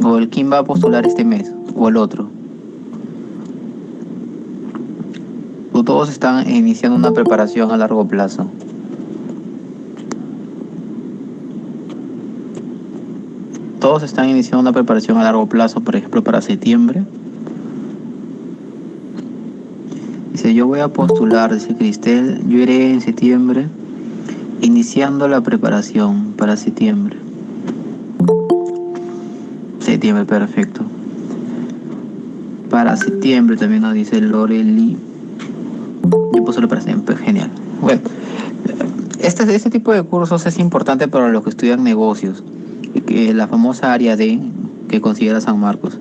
O el quién va a postular este mes, o el otro. O todos están iniciando una preparación a largo plazo. Todos están iniciando una preparación a largo plazo, por ejemplo, para septiembre. Dice, yo voy a postular, dice Cristel, yo iré en septiembre, iniciando la preparación para septiembre. Septiembre, perfecto. Para septiembre también nos dice Loreli. Yo postulo para septiembre, genial. Bueno, este tipo de cursos es importante para los que estudian negocios, que la famosa área D que considera San Marcos.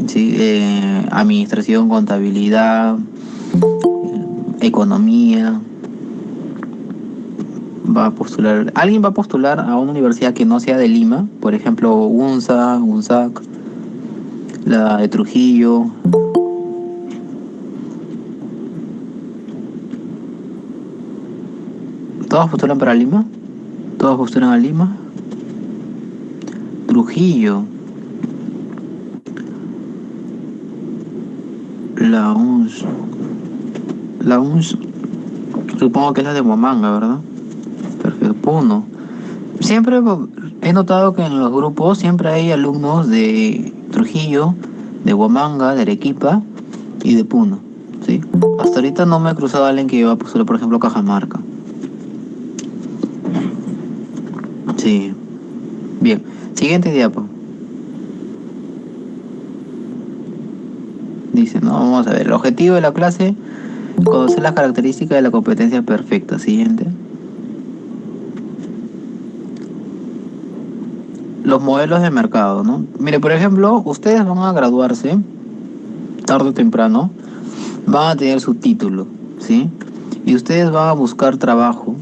Sí, administración, contabilidad, economía. Va a postular, alguien va a postular a una universidad que no sea de Lima, por ejemplo, UNSA, UNSAC, la de Trujillo. ¿Todos postulan para Lima? ¿Todos postulan a Lima? Trujillo, la UNS, la UNS, supongo que es la de Huamanga, ¿verdad? Perfecto, Puno. Siempre he notado que en los grupos siempre hay alumnos de Trujillo, de Huamanga, de Arequipa y de Puno, ¿sí? Hasta ahorita no me he cruzado a alguien que iba a postular, por ejemplo, Cajamarca. Sí. Bien. Siguiente diapo. Dice, no, vamos a ver. El objetivo de la clase, conocer las características de la competencia perfecta. Siguiente. Los modelos de mercado, ¿no? Mire, por ejemplo, ustedes van a graduarse tarde o temprano, van a tener su título, ¿sí? Y ustedes van a buscar trabajo,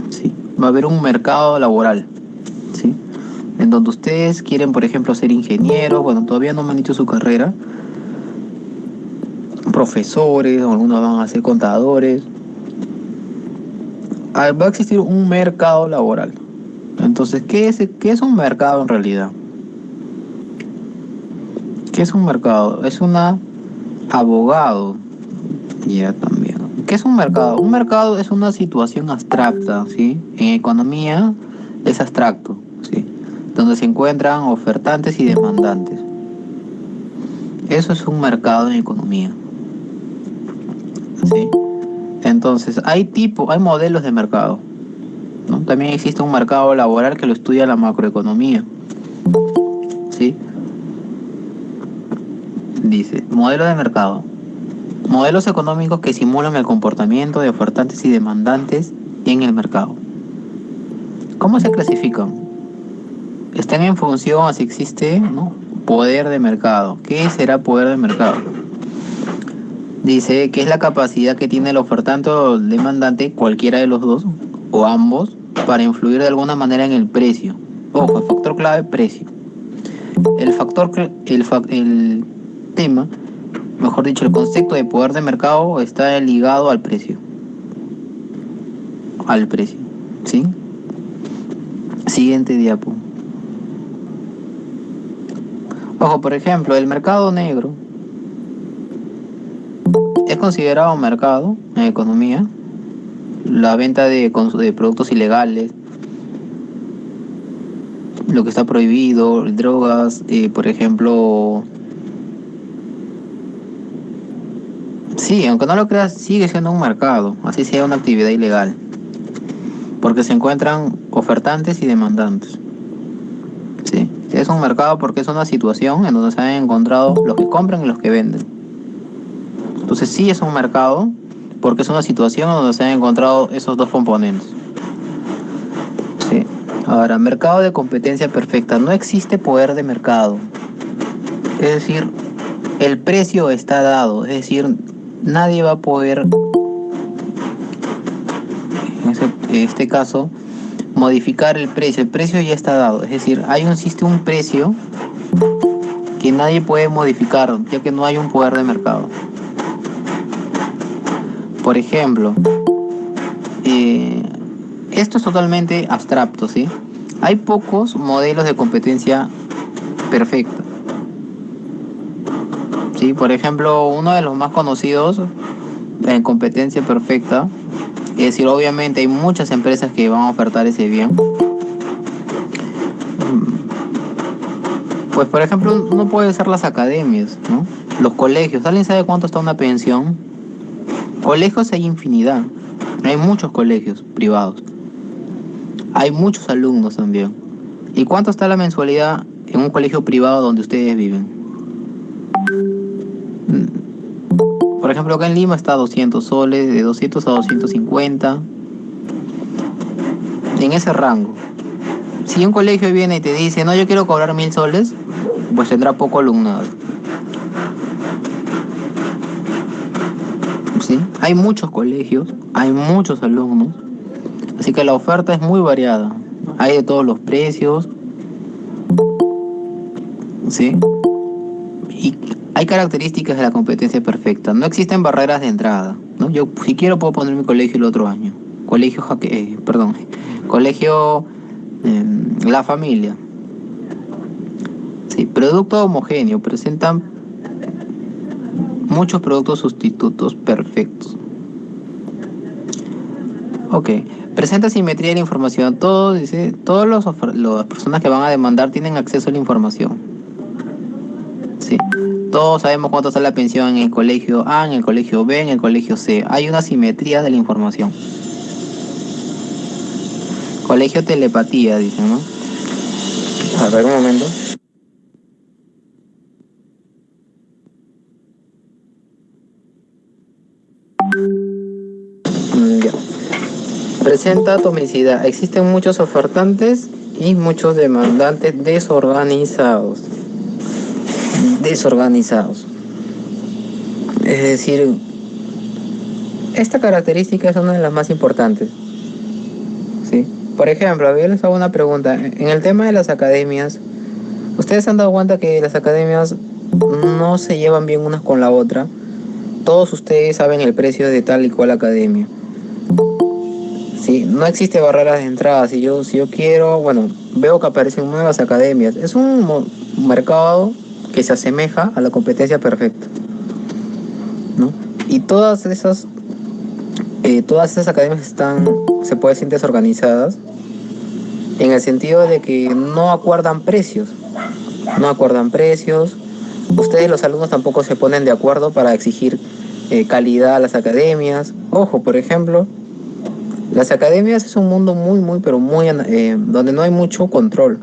¿sí? Va a haber un mercado laboral, ¿sí? En donde ustedes quieren, por ejemplo, ser ingenieros, bueno, todavía no me han dicho su carrera, profesores, o algunos van a ser contadores. Va a existir un mercado laboral. Entonces, qué es un mercado en realidad? ¿Qué es un mercado? Es una abogado, ya también. ¿Qué es un mercado? Un mercado es una situación abstracta, ¿sí? En economía es abstracto, ¿sí? Donde se encuentran ofertantes y demandantes. Eso es un mercado en economía, ¿sí? Entonces, hay modelos de mercado, ¿no? También existe un mercado laboral que lo estudia la macroeconomía, ¿sí? Dice, modelo de mercado. Modelos económicos que simulan el comportamiento de ofertantes y demandantes en el mercado. ¿Cómo se clasifican? Están en función a si existe, ¿no?, poder de mercado. ¿Qué será poder de mercado? Dice que es la capacidad que tiene el ofertante o el demandante, cualquiera de los dos o ambos, para influir de alguna manera en el precio. Ojo, el factor clave, precio. El tema, mejor dicho, el concepto de poder de mercado está ligado al precio. Al precio, ¿sí? Siguiente diapo. Ojo, por ejemplo, el mercado negro es considerado un mercado en economía. La venta de productos ilegales, lo que está prohibido, drogas, por ejemplo. Sí, aunque no lo creas, sigue siendo un mercado, así sea una actividad ilegal, porque se encuentran ofertantes y demandantes. Sí, es un mercado porque es una situación en donde se han encontrado los que compran y los que venden. Entonces sí es un mercado porque es una situación en donde se han encontrado esos dos componentes. Sí. Ahora, mercado de competencia perfecta. No existe poder de mercado. Es decir, el precio está dado. Es decir, nadie va a poder, en este caso, modificar el precio. El precio ya está dado. Es decir, existe un precio que nadie puede modificar, ya que no hay un poder de mercado. Por ejemplo, esto es totalmente abstracto, ¿sí? Hay pocos modelos de competencia perfecta. Sí, por ejemplo, uno de los más conocidos en competencia perfecta, es decir, obviamente hay muchas empresas que van a ofertar ese bien. Pues por ejemplo, no puede ser las academias, ¿no? Los colegios. ¿Alguien sabe cuánto está una pensión? Colegios hay infinidad. Hay muchos colegios privados. Hay muchos alumnos también. ¿Y cuánto está la mensualidad en un colegio privado donde ustedes viven? Por ejemplo, acá en Lima está a 200 soles, de 200 a 250, en ese rango. Si un colegio viene y te dice, no, yo quiero cobrar 1000 soles, pues tendrá poco alumnado. ¿Sí? Hay muchos colegios, hay muchos alumnos, así que la oferta es muy variada. Hay de todos los precios, ¿sí? Y hay características de la competencia perfecta. No existen barreras de entrada, ¿no? Yo, si quiero, puedo poner mi colegio el otro año. Perdón, colegio La Familia. Sí, producto homogéneo. Presentan muchos productos sustitutos perfectos. Ok. Presenta simetría de la información. Todo, dice, las personas que van a demandar tienen acceso a la información. Sí. Todos sabemos cuánto está la pensión en el colegio A, en el colegio B, en el colegio C. Hay una simetría de la información. Colegio telepatía, dicen, ¿no? A ver, un momento. Ya. Presenta atomicidad. Existen muchos ofertantes y muchos demandantes desorganizados. Desorganizados. Es decir, esta característica es una de las más importantes. ¿Sí? Por ejemplo, yo les hago una pregunta. En el tema de las academias, ¿ustedes se han dado cuenta que las academias no se llevan bien unas con la otra? Todos ustedes saben el precio de tal y cual academia. Sí, no existe barreras de entrada. Si yo quiero, bueno, veo que aparecen nuevas academias. Es un mercado que se asemeja a la competencia perfecta, ¿no? Y todas esas academias están, se puede decir, desorganizadas en el sentido de que no acuerdan precios. No acuerdan precios. Ustedes, los alumnos, tampoco se ponen de acuerdo para exigir calidad a las academias. Ojo, por ejemplo, las academias es un mundo muy, muy, pero muy, donde no hay mucho control,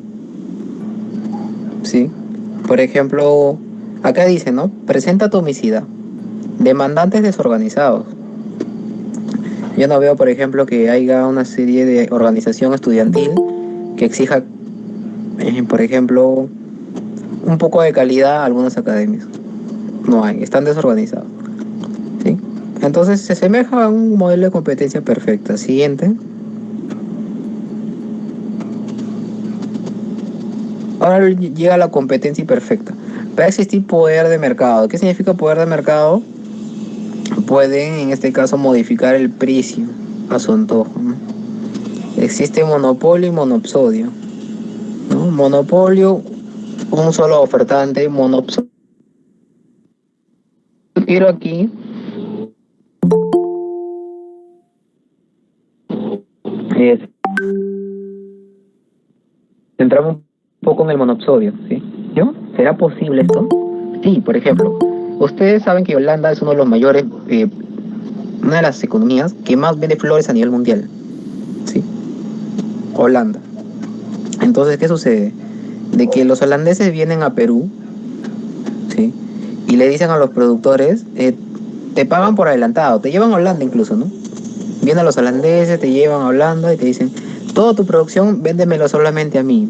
¿sí? Por ejemplo, acá dice, ¿no? Presenta atomicidad. Demandantes desorganizados. Yo no veo, por ejemplo, que haya una serie de organización estudiantil que exija, por ejemplo, un poco de calidad a algunas academias. No hay, están desorganizados, ¿sí? Entonces se asemeja a un modelo de competencia perfecta. Siguiente. Ahora llega la competencia perfecta. Va a existir poder de mercado. ¿Qué significa poder de mercado? Pueden, en este caso, modificar el precio a su antojo, ¿no? Existe monopolio y monopsodio, ¿no? Monopolio, un solo ofertante. Monopsodio, quiero aquí es centrarme un poco en el monopsodio, ¿sí? ¿Yo? ¿Será posible esto? Sí, por ejemplo, ustedes saben que Holanda es uno de los mayores, una de las economías que más vende flores a nivel mundial, ¿sí? Holanda. Entonces, ¿qué sucede? De que los holandeses vienen a Perú, ¿sí? Y le dicen a los productores, te pagan por adelantado, te llevan a Holanda incluso, ¿no? Vienen los holandeses, te llevan a Holanda y te dicen, toda tu producción véndemelo solamente a mí.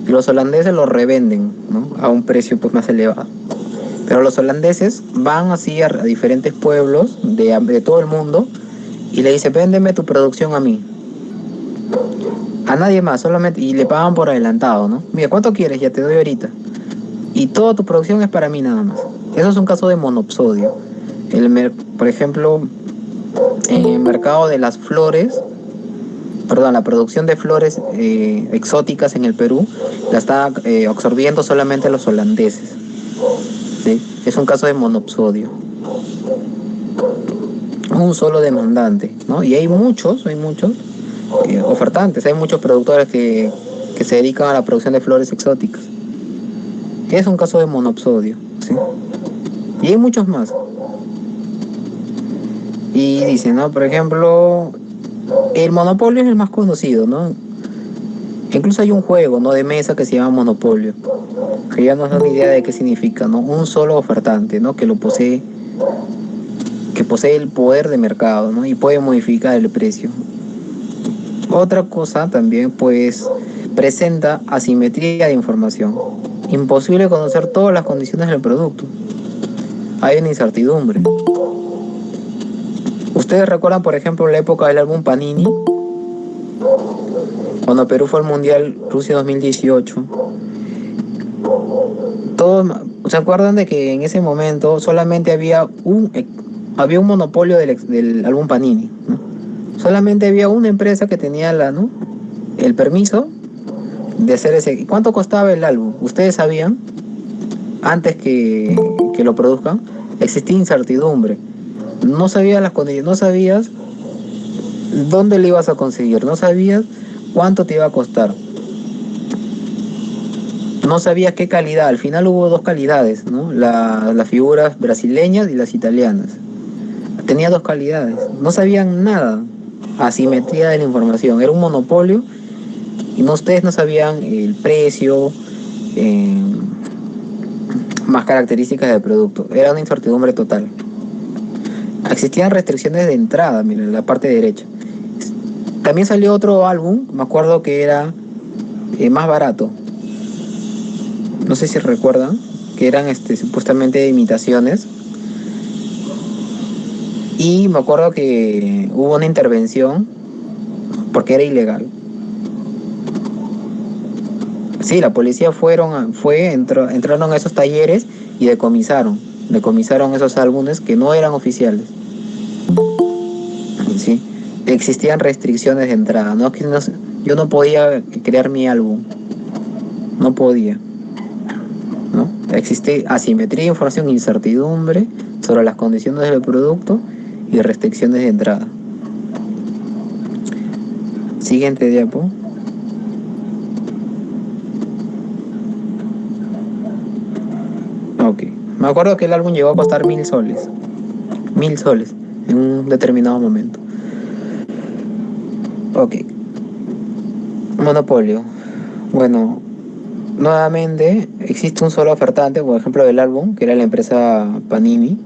Y los holandeses lo revenden, ¿no? A un precio pues más elevado. Pero los holandeses van así a diferentes pueblos de todo el mundo y le dicen, véndeme tu producción a mí. A nadie más, solamente, y le pagan por adelantado, ¿no? Mira, ¿cuánto quieres? Ya te doy ahorita. Y toda tu producción es para mí nada más. Eso es un caso de monopsodio. Por ejemplo, en el mercado de las flores, perdón, la producción de flores exóticas en el Perú la está absorbiendo solamente los holandeses. ¿Sí? Es un caso de monopsodio. Un solo demandante, ¿no? Y hay muchos ofertantes, hay muchos productores que se dedican a la producción de flores exóticas. Es un caso de monopsodio, ¿sí? Y hay muchos más. Y dicen, ¿no? Por ejemplo, el monopolio es el más conocido, ¿no? Incluso hay un juego, ¿no? De mesa que se llama Monopolio, que ya nos da una idea de qué significa, ¿no? Un solo ofertante, ¿no? Que posee el poder de mercado, ¿no? Y puede modificar el precio. Otra cosa también, pues, presenta asimetría de información. Imposible conocer todas las condiciones del producto. Hay una incertidumbre. ¿Ustedes recuerdan, por ejemplo, la época del álbum Panini? Cuando Perú fue al Mundial Rusia 2018. Todos se acuerdan de que en ese momento solamente había un monopolio del álbum Panini, ¿no? Solamente había una empresa que tenía ¿no? el permiso de hacer ese. ¿Cuánto costaba el álbum? ¿Ustedes sabían? Antes que lo produzcan, existía incertidumbre. No sabías las condiciones, no sabías dónde lo ibas a conseguir, no sabías cuánto te iba a costar, no sabías qué calidad. Al final hubo dos calidades, ¿no? Las figuras brasileñas y las italianas. Tenía dos calidades, no sabían nada. Asimetría de la información, era un monopolio y ustedes no sabían el precio, eh, más características del producto. Era una incertidumbre total. Existían restricciones de entrada, miren, en la parte derecha. También salió otro álbum, me acuerdo que era más barato. No sé si recuerdan, que eran supuestamente imitaciones. Y me acuerdo que hubo una intervención porque era ilegal. Sí, la policía entraron a esos talleres y decomisaron esos álbumes que no eran oficiales. Sí, existían restricciones de entrada, ¿no? Yo no podía crear mi álbum, no podía, ¿no? Existe asimetría de información, incertidumbre sobre las condiciones del producto y restricciones de entrada. Siguiente diapo. Ok. Me acuerdo que el álbum llegó a costar 1.000 soles. 1.000 soles en un determinado momento. Ok. Monopolio. Bueno, nuevamente existe un solo ofertante, por ejemplo, del álbum, que era la empresa Panini,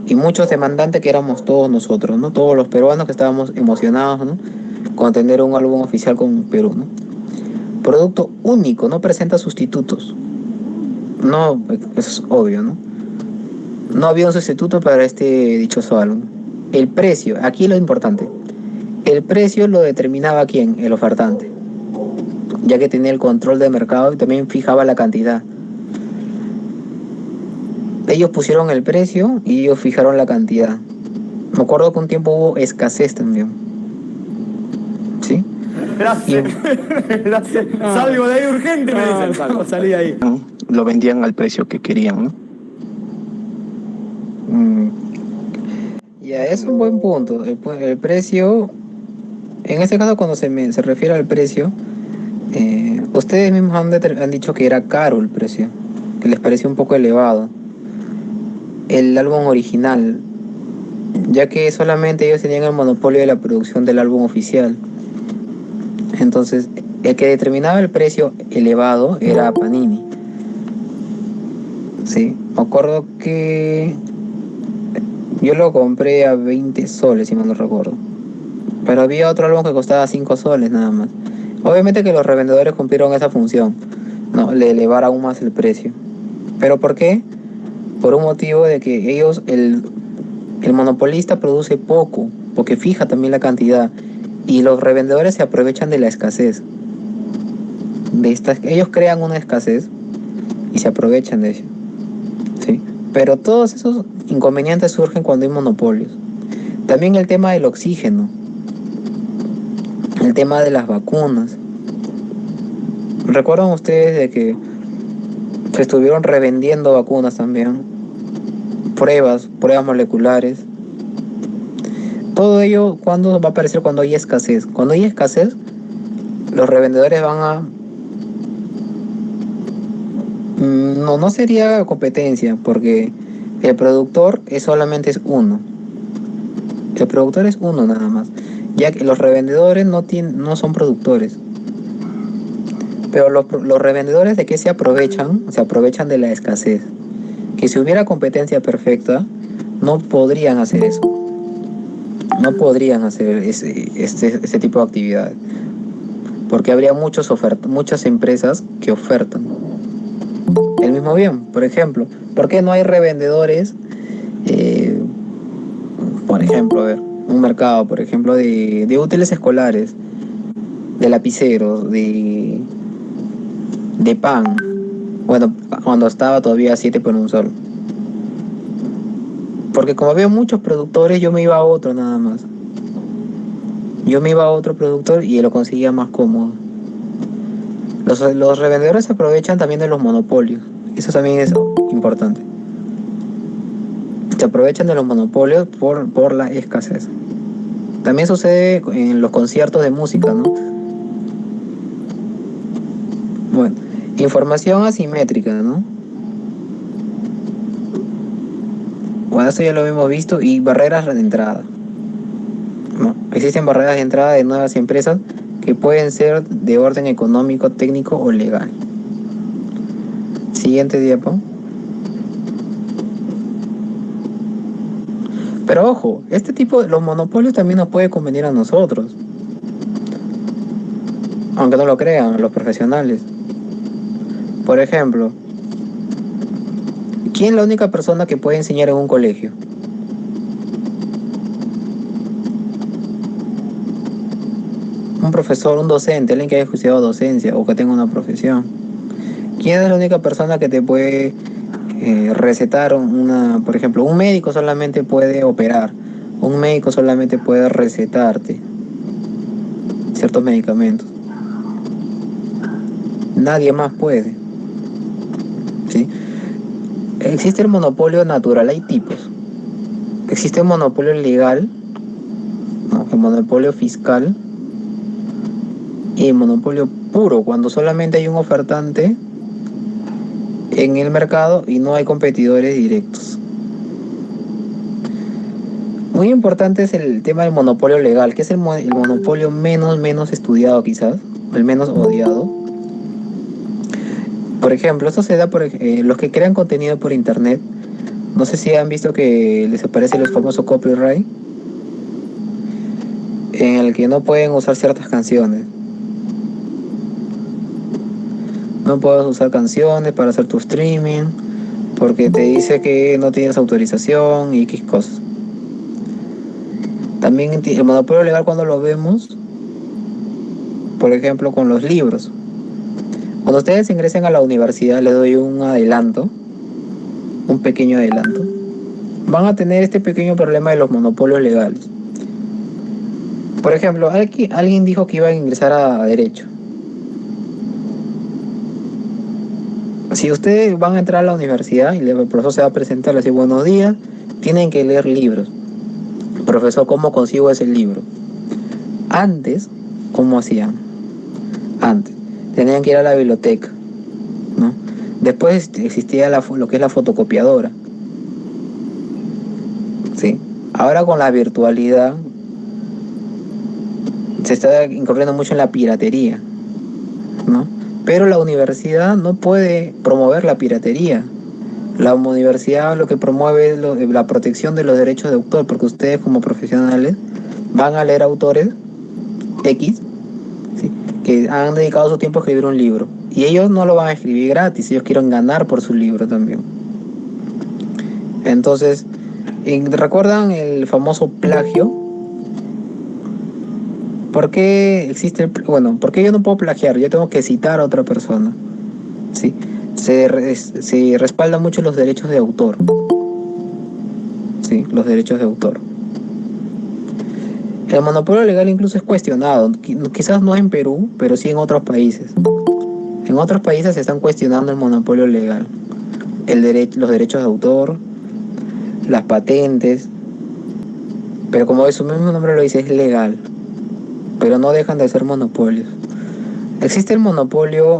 y muchos demandantes que éramos todos nosotros, ¿no? Todos los peruanos que estábamos emocionados, ¿no? Con tener un álbum oficial con Perú, ¿no? Producto único, no presenta sustitutos. No, es obvio, ¿no? No había un sustituto para este dichoso álbum. El precio, aquí lo importante. El precio lo determinaba quién, el ofertante, ya que tenía el control de mercado y también fijaba la cantidad. Ellos pusieron el precio y ellos fijaron la cantidad. Me acuerdo que un tiempo hubo escasez también. ¿Sí? Gracias. Gracias. Salgo de ahí urgente, me dicen. Salí de ahí. Lo vendían al precio que querían, ¿no? Ya, es un buen punto. El precio, en este caso cuando se refiere al precio, ustedes mismos han dicho que era caro el precio, que les pareció un poco elevado. El álbum original, ya que solamente ellos tenían el monopolio de la producción del álbum oficial. Entonces, el que determinaba el precio elevado era Panini. Sí, me acuerdo que yo lo compré a 20 soles, si mal no recuerdo. Pero había otro álbum que costaba 5 soles nada más. Obviamente que los revendedores cumplieron esa función, ¿no? Le elevar aún más el precio. ¿Pero por qué? Por un motivo de que el monopolista produce poco, porque fija también la cantidad. Y los revendedores se aprovechan de la escasez. Ellos crean una escasez y se aprovechan de eso. ¿Sí? Pero todos esos inconvenientes surgen cuando hay monopolios. También el tema del oxígeno. El tema de las vacunas. ¿Recuerdan ustedes de que se estuvieron revendiendo vacunas también? Pruebas moleculares. Todo ello, ¿cuándo va a aparecer? Cuando hay escasez. Cuando hay escasez, los revendedores van a... No sería competencia, porque el productor solamente es uno. El productor es uno nada más, ya que los revendedores no son productores. Pero los revendedores, ¿de qué se aprovechan? Se aprovechan de la escasez. Que si hubiera competencia perfecta, no podrían hacer eso. No podrían hacer ese tipo de actividades. Porque habría muchas empresas que ofertan el mismo bien. Por ejemplo, ¿por qué no hay revendedores? eh, por ejemplo, a ver, un mercado, por ejemplo, de útiles escolares, de lapiceros, de pan. Bueno, cuando estaba todavía a 7 por un sol. Porque como había muchos productores, yo me iba a otro nada más. Yo me iba a otro productor y lo conseguía más cómodo. Los revendedores se aprovechan también de los monopolios. Eso también es importante. Se aprovechan de los monopolios por la escasez. También sucede en los conciertos de música, ¿no? Bueno, información asimétrica, ¿no? Bueno, eso ya lo hemos visto. Y barreras de entrada, ¿no? Existen barreras de entrada de nuevas empresas que pueden ser de orden económico, técnico o legal. Siguiente diapo. Pero ojo, los monopolios también nos puede convenir a nosotros, aunque no lo crean los profesionales. Por ejemplo, ¿quién es la única persona que puede enseñar en un colegio? Un profesor, un docente, alguien que haya estudiado docencia o que tenga una profesión. ¿Quién es la única persona que te puede recetar por ejemplo, un médico solamente puede operar, un médico solamente puede recetarte ciertos medicamentos? Nadie más puede, ¿sí? Existe el monopolio natural, hay tipos. Existe el monopolio legal, ¿no? El monopolio fiscal y el monopolio puro, cuando solamente hay un ofertante en el mercado y no hay competidores directos. Muy importante es el tema del monopolio legal, que es el monopolio menos estudiado quizás, el menos odiado. Por ejemplo, esto se da por los que crean contenido por internet. No sé si han visto que les aparece los famosos copyright, en el que no pueden usar ciertas canciones. No puedes usar canciones para hacer tu streaming, porque te dice que no tienes autorización y X cosas. También el monopolio legal cuando lo vemos, por ejemplo, con los libros. Cuando ustedes ingresen a la universidad, les doy un adelanto, un pequeño adelanto. Van a tener este pequeño problema de los monopolios legales. Por ejemplo, alguien dijo que iba a ingresar a Derecho. Si ustedes van a entrar a la universidad y el profesor se va a presentar, le dice buenos días, tienen que leer libros. Profesor, ¿cómo consigo ese libro? Antes, ¿cómo hacían? Antes, tenían que ir a la biblioteca, ¿no? Después existía lo que es la fotocopiadora, ¿sí? Ahora con la virtualidad se está incurriendo mucho en la piratería, ¿no? Pero la universidad no puede promover la piratería. La universidad lo que promueve es la protección de los derechos de autor, porque ustedes como profesionales van a leer autores X, ¿sí?, que han dedicado su tiempo a escribir un libro. Y ellos no lo van a escribir gratis, ellos quieren ganar por su libro también. Entonces, ¿recuerdan el famoso plagio? ¿Por qué existe por qué yo no puedo plagiar? Yo tengo que citar a otra persona, ¿sí? Se respaldan mucho los derechos de autor, ¿sí? Los derechos de autor. El monopolio legal incluso es cuestionado, quizás no en Perú, pero sí en otros países. En otros países se están cuestionando el monopolio legal, los derechos de autor, las patentes, pero como su mismo nombre lo dice, es legal, pero no dejan de ser monopolios. Existe el monopolio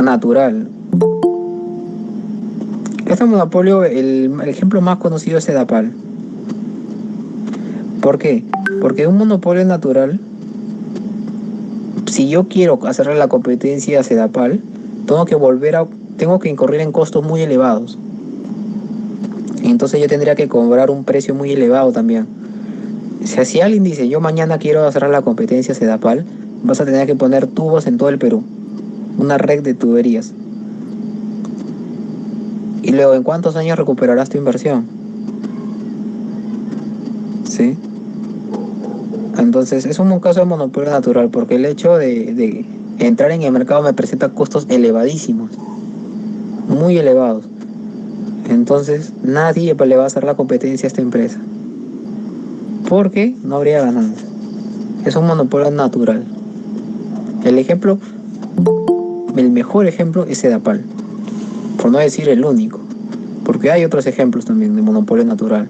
natural. Este monopolio, el ejemplo más conocido es Sedapal. ¿Por qué? Porque un monopolio natural, si yo quiero hacerle la competencia a Sedapal, tengo que incurrir en costos muy elevados. Entonces yo tendría que cobrar un precio muy elevado también. O sea, si alguien dice, yo mañana quiero hacer la competencia a Sedapal, vas a tener que poner tubos en todo el Perú. Una red de tuberías. Y luego, ¿en cuántos años recuperarás tu inversión? ¿Sí? Entonces, es un caso de monopolio natural, porque el hecho de entrar en el mercado me presenta costos elevadísimos, muy elevados. Entonces, nadie le va a hacer la competencia a esta empresa, porque no habría ganancia. Es un monopolio natural. El ejemplo, el mejor ejemplo es Sedapal, por no decir el único, porque hay otros ejemplos también de monopolio natural.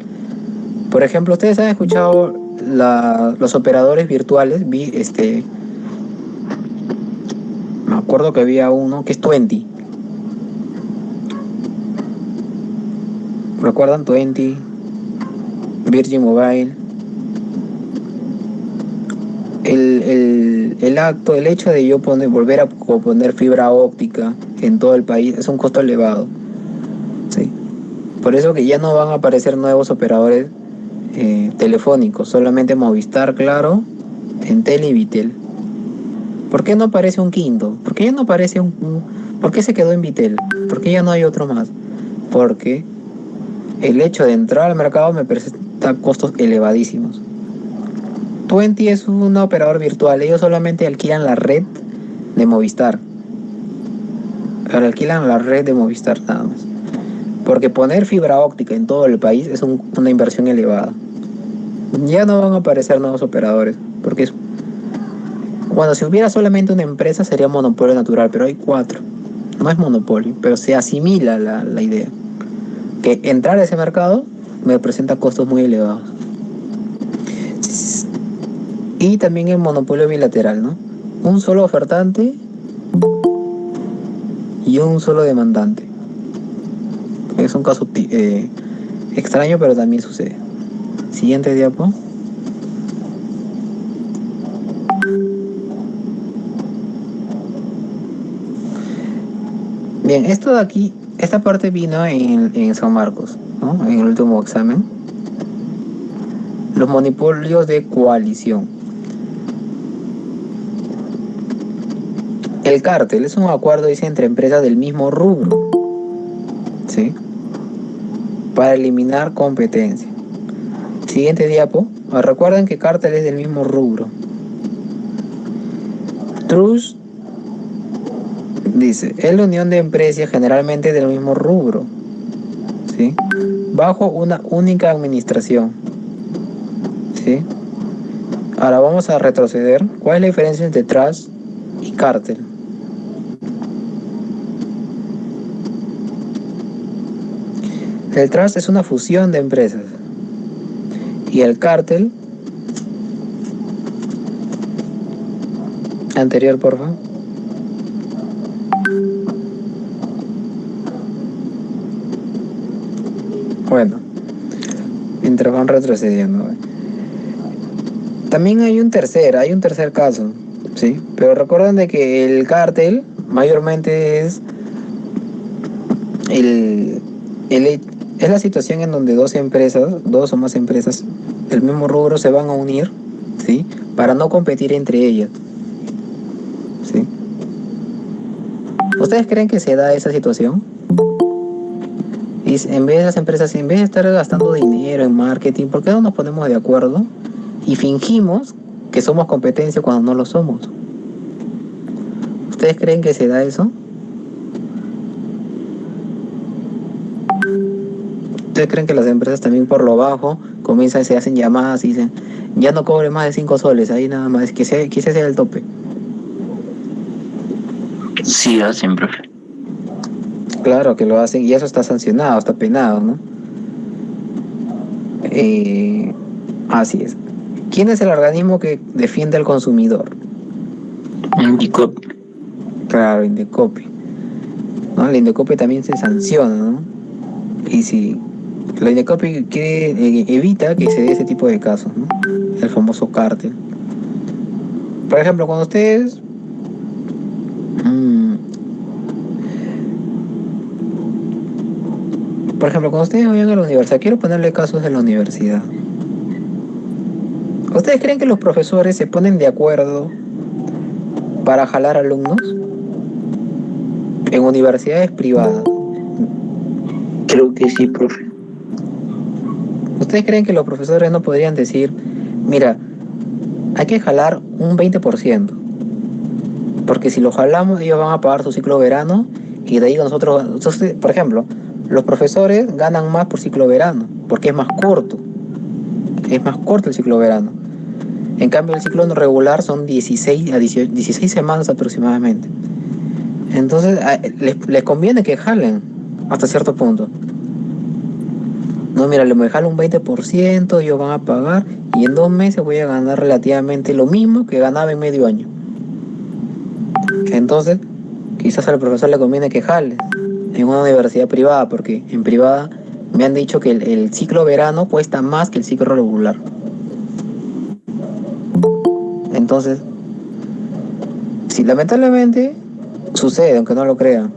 Por ejemplo, ustedes han escuchado los operadores virtuales. Me acuerdo que había uno que es 20. ¿Recuerdan 20? Virgin Mobile. El hecho de yo volver a poner fibra óptica en todo el país es un costo elevado. ¿Sí? Por eso que ya no van a aparecer nuevos operadores telefónicos, solamente Movistar, Claro, Entel y Vitel. ¿Por qué no aparece un quinto? ¿Por qué ya no aparece ¿Por qué se quedó en Vitel? ¿Por qué ya no hay otro más? Porque el hecho de entrar al mercado me presenta costos elevadísimos. 20 es un operador virtual, ellos solamente alquilan la red de Movistar. Pero alquilan la red de Movistar nada más. Porque poner fibra óptica en todo el país es una inversión elevada. Ya no van a aparecer nuevos operadores, porque bueno, si hubiera solamente una empresa sería monopolio natural, pero hay 4. No es monopolio, pero se asimila la idea. Que entrar a ese mercado me presenta costos muy elevados. Y también el monopolio bilateral, ¿no? Un solo ofertante y un solo demandante. Es un caso extraño, pero también sucede. Siguiente diapo. Bien, esto de aquí, esta parte vino en San Marcos, ¿no? En el último examen. Los monopolios de coalición. El cártel es un acuerdo, dice, entre empresas del mismo rubro, ¿sí? Para eliminar competencia. Siguiente diapo. Recuerden que cártel es del mismo rubro. Trust dice, es la unión de empresas generalmente del mismo rubro, ¿sí? Bajo una única administración, ¿sí? Ahora vamos a retroceder. ¿Cuál es la diferencia entre trust y cártel? El trust es una fusión de empresas y el cártel, anterior por favor. Bueno, mientras van retrocediendo. También hay un tercer caso, ¿sí? Pero recuerden de que el cártel mayormente es es la situación en donde dos o más empresas del mismo rubro se van a unir, ¿sí? Para no competir entre ellas, ¿sí? ¿Ustedes creen que se da esa situación? Y en vez de las empresas, en vez de estar gastando dinero en marketing, ¿por qué no nos ponemos de acuerdo y fingimos que somos competencia cuando no lo somos? ¿Ustedes creen que se da eso? ¿Ustedes creen que las empresas también por lo bajo comienzan, se hacen llamadas y dicen, ya no cobre más de 5 soles, ahí nada más, que ese sea el tope? Sí, hacen, profe. Claro que lo hacen y eso está sancionado, está penado, ¿no? Eh, Así es. ¿Quién es el organismo que defiende al consumidor? Indicó. Claro, Indecopi. ¿No? La Indecopi también se sanciona, ¿no? Y si la Indecopi quiere, evita que se dé ese tipo de casos, ¿no? El famoso cártel. Por ejemplo, cuando ustedes por ejemplo, cuando ustedes vayan a la universidad, quiero ponerle casos de la universidad. ¿Ustedes creen que los profesores se ponen de acuerdo para jalar alumnos en universidades privadas? Creo que sí, profe. ¿Ustedes creen que los profesores no podrían decir, mira, hay que jalar un 20%? Porque si lo jalamos, ellos van a pagar su ciclo verano y de ahí nosotros, entonces, por ejemplo, los profesores ganan más por ciclo verano, porque es más corto el ciclo verano. En cambio, el ciclo regular son 16 a 18, 16 semanas aproximadamente. Entonces, les conviene que jalen hasta cierto punto. No, mira, le voy a jalar un 20%, ellos van a pagar y en 2 meses voy a ganar relativamente lo mismo que ganaba en medio año. Entonces, quizás al profesor le conviene que jale en una universidad privada, porque en privada me han dicho que el ciclo verano cuesta más que el ciclo regular. Entonces, sí, lamentablemente sucede, aunque no lo crean.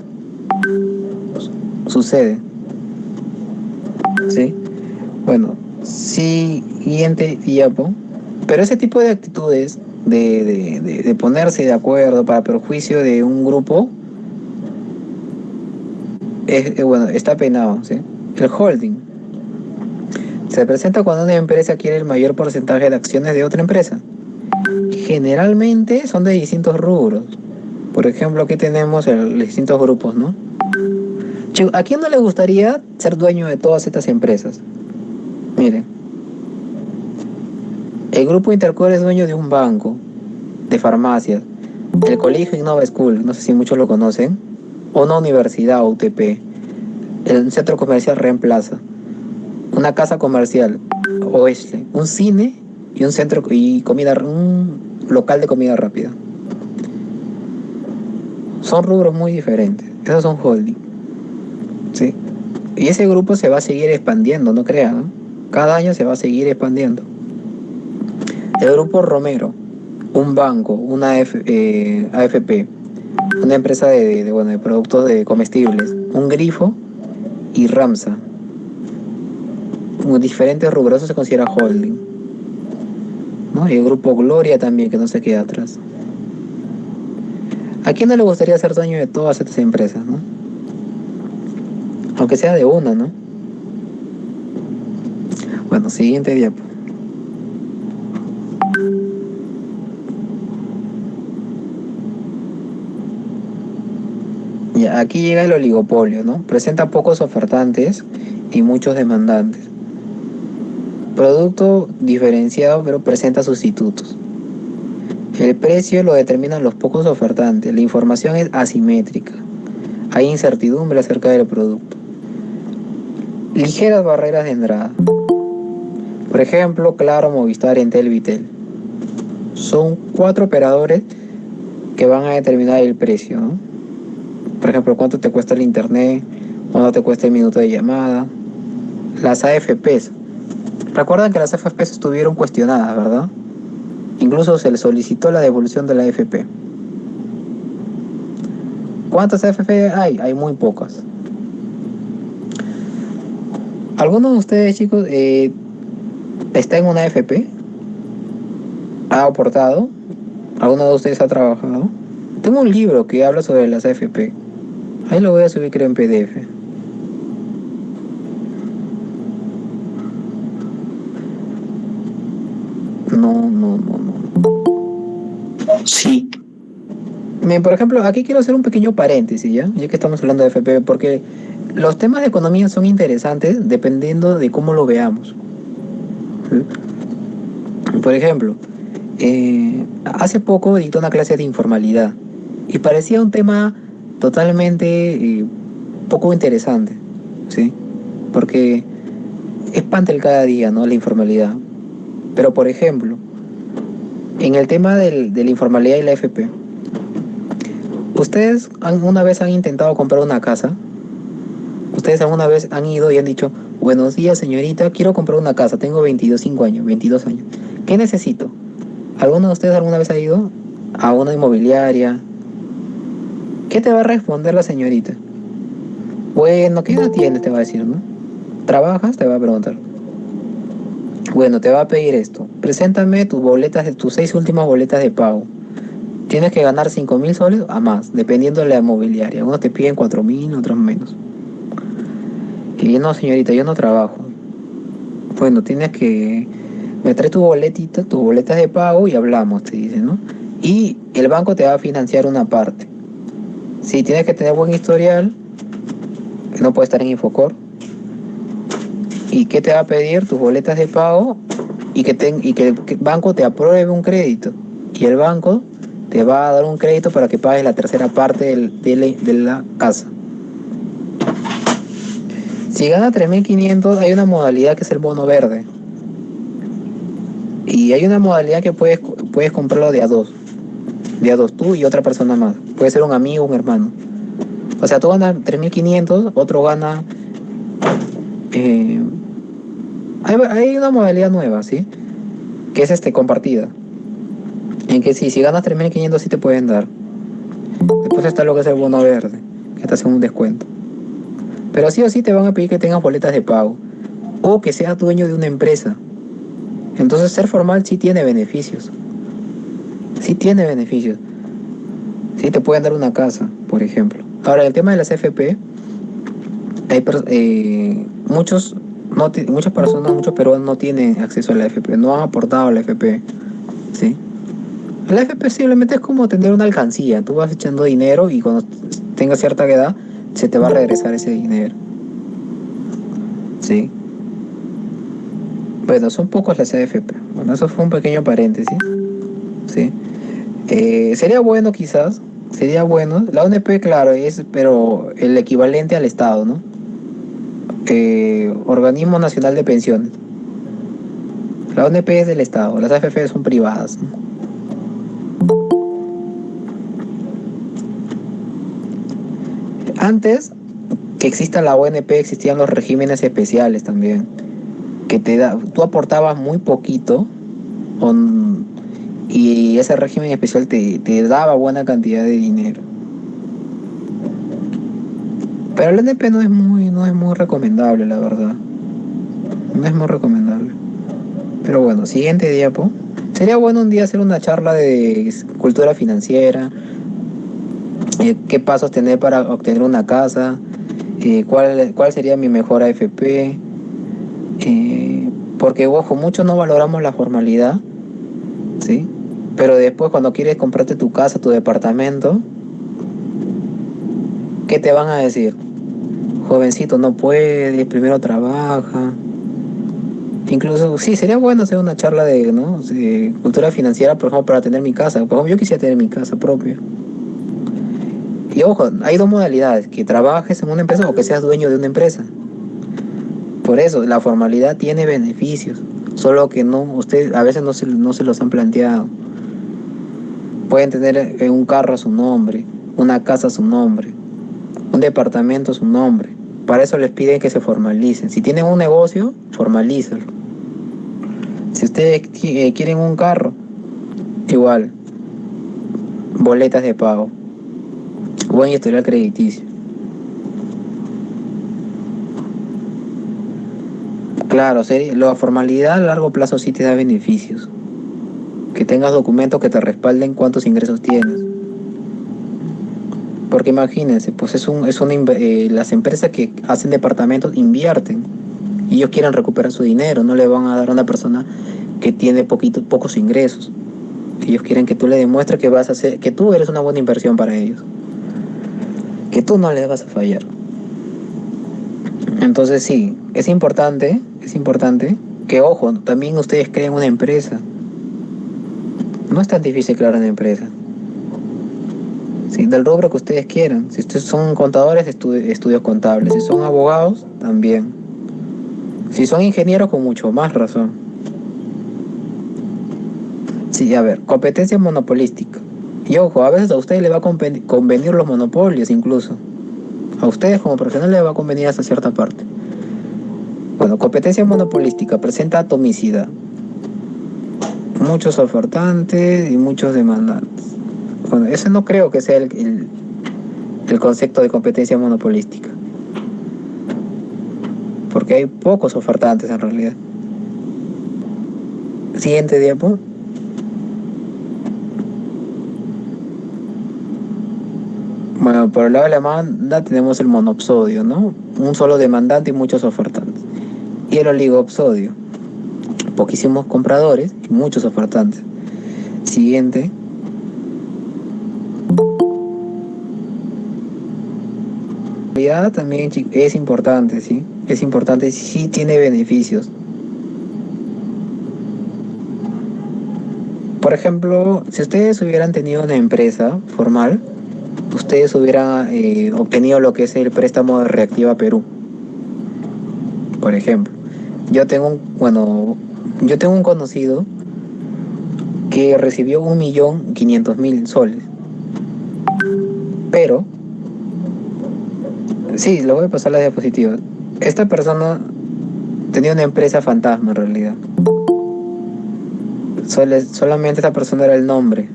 Sucede. ¿Sí? Bueno, siguiente diapo. Pero ese tipo de actitudes de ponerse de acuerdo para perjuicio de un grupo bueno, está penado, ¿sí? El holding se presenta cuando una empresa quiere el mayor porcentaje de acciones de otra empresa. Generalmente son de distintos rubros. Por ejemplo, aquí tenemos los distintos grupos, ¿no? ¿A quién no le gustaría ser dueño de todas estas empresas? Miren, el grupo Intercore es dueño de un banco, de farmacias, el colegio Innova School, no sé si muchos lo conocen, o una universidad, UTP, el centro comercial Reemplaza, una casa comercial, Oeste, un cine y un centro y un local de comida rápida. Son rubros muy diferentes. Esos son holding, ¿sí? Y ese grupo se va a seguir expandiendo, no crean, ¿no? Cada año se va a seguir expandiendo. El grupo Romero, un banco, una AFP, una empresa de productos de comestibles, un grifo y Ramsa. Diferentes rubros, eso se considera holding, ¿no? Y el grupo Gloria también, que no se queda atrás. ¿A quién no le gustaría ser dueño de todas estas empresas, no? Aunque sea de una, ¿no? Bueno, siguiente diapo. Ya, aquí llega el oligopolio, ¿no? Presenta pocos ofertantes y muchos demandantes. Producto diferenciado, pero presenta sustitutos. El precio lo determinan los pocos ofertantes. La información es asimétrica. Hay incertidumbre acerca del producto. Ligeras barreras de entrada. Por ejemplo, Claro, Movistar, Entel, Vitel. Son 4 operadores que van a determinar el precio, ¿no? Por ejemplo, cuánto te cuesta el internet, cuánto te cuesta el minuto de llamada. Las AFPs. Recuerdan que las AFPs estuvieron cuestionadas, ¿verdad? Incluso se le solicitó la devolución de la AFP. ¿Cuántas AFP hay? Hay muy pocas. ¿Alguno de ustedes, chicos, está en una AFP? ¿Ha aportado? ¿Alguno de ustedes ha trabajado? Tengo un libro que habla sobre las AFP. Ahí lo voy a subir, creo, en PDF. No. Sí. Por ejemplo, aquí quiero hacer un pequeño paréntesis, ¿ya? Ya que estamos hablando de AFP, porque Los temas de economía son interesantes dependiendo de cómo lo veamos. ¿Sí? Por ejemplo, hace poco dicté una clase de informalidad y parecía un tema totalmente poco interesante, ¿sí? Porque espanta el cada día, ¿no? La informalidad. Pero, por ejemplo, en el tema de la informalidad y la FP, ¿ustedes alguna vez han intentado comprar una casa? ¿Ustedes alguna vez han ido y han dicho, buenos días señorita, quiero comprar una casa, tengo 25 años, 22 años, ¿qué necesito? ¿Alguno de ustedes alguna vez ha ido a una inmobiliaria? ¿Qué te va a responder la señorita? Bueno, ¿qué edad tienes? Te va a decir, ¿no? ¿Trabajas? Te va a preguntar. Bueno, te va a pedir esto. Preséntame tus boletas, tus 6 últimas boletas de pago. Tienes que ganar 5.000 soles a más, dependiendo de la inmobiliaria. Unos te piden 4.000, otros menos. Y no, señorita, yo no trabajo. Bueno, tienes que... Me traes tu boletita, tus boletas de pago y hablamos, te dice, ¿no? Y el banco te va a financiar una parte. Sí, tienes que tener buen historial, no puedes estar en Infocor. ¿Y qué te va a pedir? Tus boletas de pago y que el banco te apruebe un crédito. Y el banco te va a dar un crédito para que pagues la tercera parte de la casa. Si gana 3.500 hay una modalidad que es el bono verde. Y hay una modalidad que puedes comprarlo de a dos. De a dos, tú y otra persona más. Puede ser un amigo o un hermano. O sea, tú ganas 3.500, otro gana... hay una modalidad nueva, ¿sí? Que es compartida. En que si ganas 3.500 sí te pueden dar. Después está lo que es el bono verde, que te hacen un descuento. Pero sí o sí te van a pedir que tengas boletas de pago. O que seas dueño de una empresa. Entonces ser formal sí tiene beneficios. Sí tiene beneficios. Sí te pueden dar una casa, por ejemplo. Ahora, el tema de las FP, muchas personas, muchos peruanos no tienen acceso a la FP, no han aportado a la FP, ¿sí? La FP simplemente es como tener una alcancía. Tú vas echando dinero y cuando tengas cierta edad, se te va a regresar ese dinero, ¿sí? Bueno, son pocos las AFP. Bueno, eso fue un pequeño paréntesis, ¿sí? Sería bueno quizás, sería bueno. La ONP, claro, es pero el equivalente al Estado, ¿no? Organismo Nacional de Pensiones. La ONP es del Estado, las AFP son privadas, ¿no? Antes que exista la ONP existían los regímenes especiales también, que tú aportabas muy poquito y ese régimen especial te daba buena cantidad de dinero. Pero el NP no es muy recomendable, la verdad. No es muy recomendable. Pero bueno, siguiente diapo. Sería bueno un día hacer una charla de cultura financiera, qué pasos tener para obtener una casa, cuál sería mi mejor AFP, porque ojo, muchos no valoramos la formalidad, ¿sí? Pero después cuando quieres comprarte tu casa, tu departamento, ¿qué te van a decir? Jovencito, no puedes, primero trabaja. Incluso, sí, sería bueno hacer una charla ¿no? de cultura financiera, por ejemplo, para tener mi casa. Por ejemplo, yo quisiera tener mi casa propia. Y ojo, hay dos modalidades, que trabajes en una empresa o que seas dueño de una empresa. Por eso, la formalidad tiene beneficios, solo que ustedes a veces no se los han planteado. Pueden tener un carro a su nombre, una casa a su nombre, un departamento a su nombre. Para eso les piden que se formalicen. Si tienen un negocio, formalícenlo. Si ustedes quieren un carro, igual, boletas de pago, buen historial crediticio. Claro, la formalidad a largo plazo sí te da beneficios. Que tengas documentos que te respalden cuántos ingresos tienes. Porque imagínense, pues las empresas que hacen departamentos invierten y ellos quieren recuperar su dinero, no le van a dar a una persona que tiene pocos ingresos. Ellos quieren que tú le demuestres que tú eres una buena inversión para ellos, que tú no les vas a fallar. Entonces sí, es importante que, ojo, también ustedes creen una empresa. No es tan difícil crear una empresa. Sí, del rubro que ustedes quieran. Si ustedes son contadores, estudios contables. Si son abogados, también. Si son ingenieros, con mucho más razón. Sí, a ver, competencia monopolística. Y ojo, a veces a ustedes les va a convenir los monopolios incluso. A ustedes como profesionales les va a convenir hasta cierta parte. Bueno, competencia monopolística presenta atomicidad. Muchos ofertantes y muchos demandantes. Bueno, ese no creo que sea el concepto de competencia monopolística. Porque hay pocos ofertantes en realidad. Siguiente diapo. Bueno, por el lado de la demanda tenemos el monopsodio, ¿no? Un solo demandante y muchos ofertantes. Y el oligopsodio. Poquísimos compradores y muchos ofertantes. Siguiente. La calidad también es importante, ¿sí? Es importante, sí tiene beneficios. Por ejemplo, si ustedes hubieran tenido una empresa formal, ustedes hubieran obtenido lo que es el préstamo de Reactiva Perú, por ejemplo. Bueno, yo tengo un conocido que recibió 1.500.000 soles, pero, sí, lo voy a pasar a la diapositiva. Esta persona tenía una empresa fantasma en realidad. Solamente esta persona era el nombre.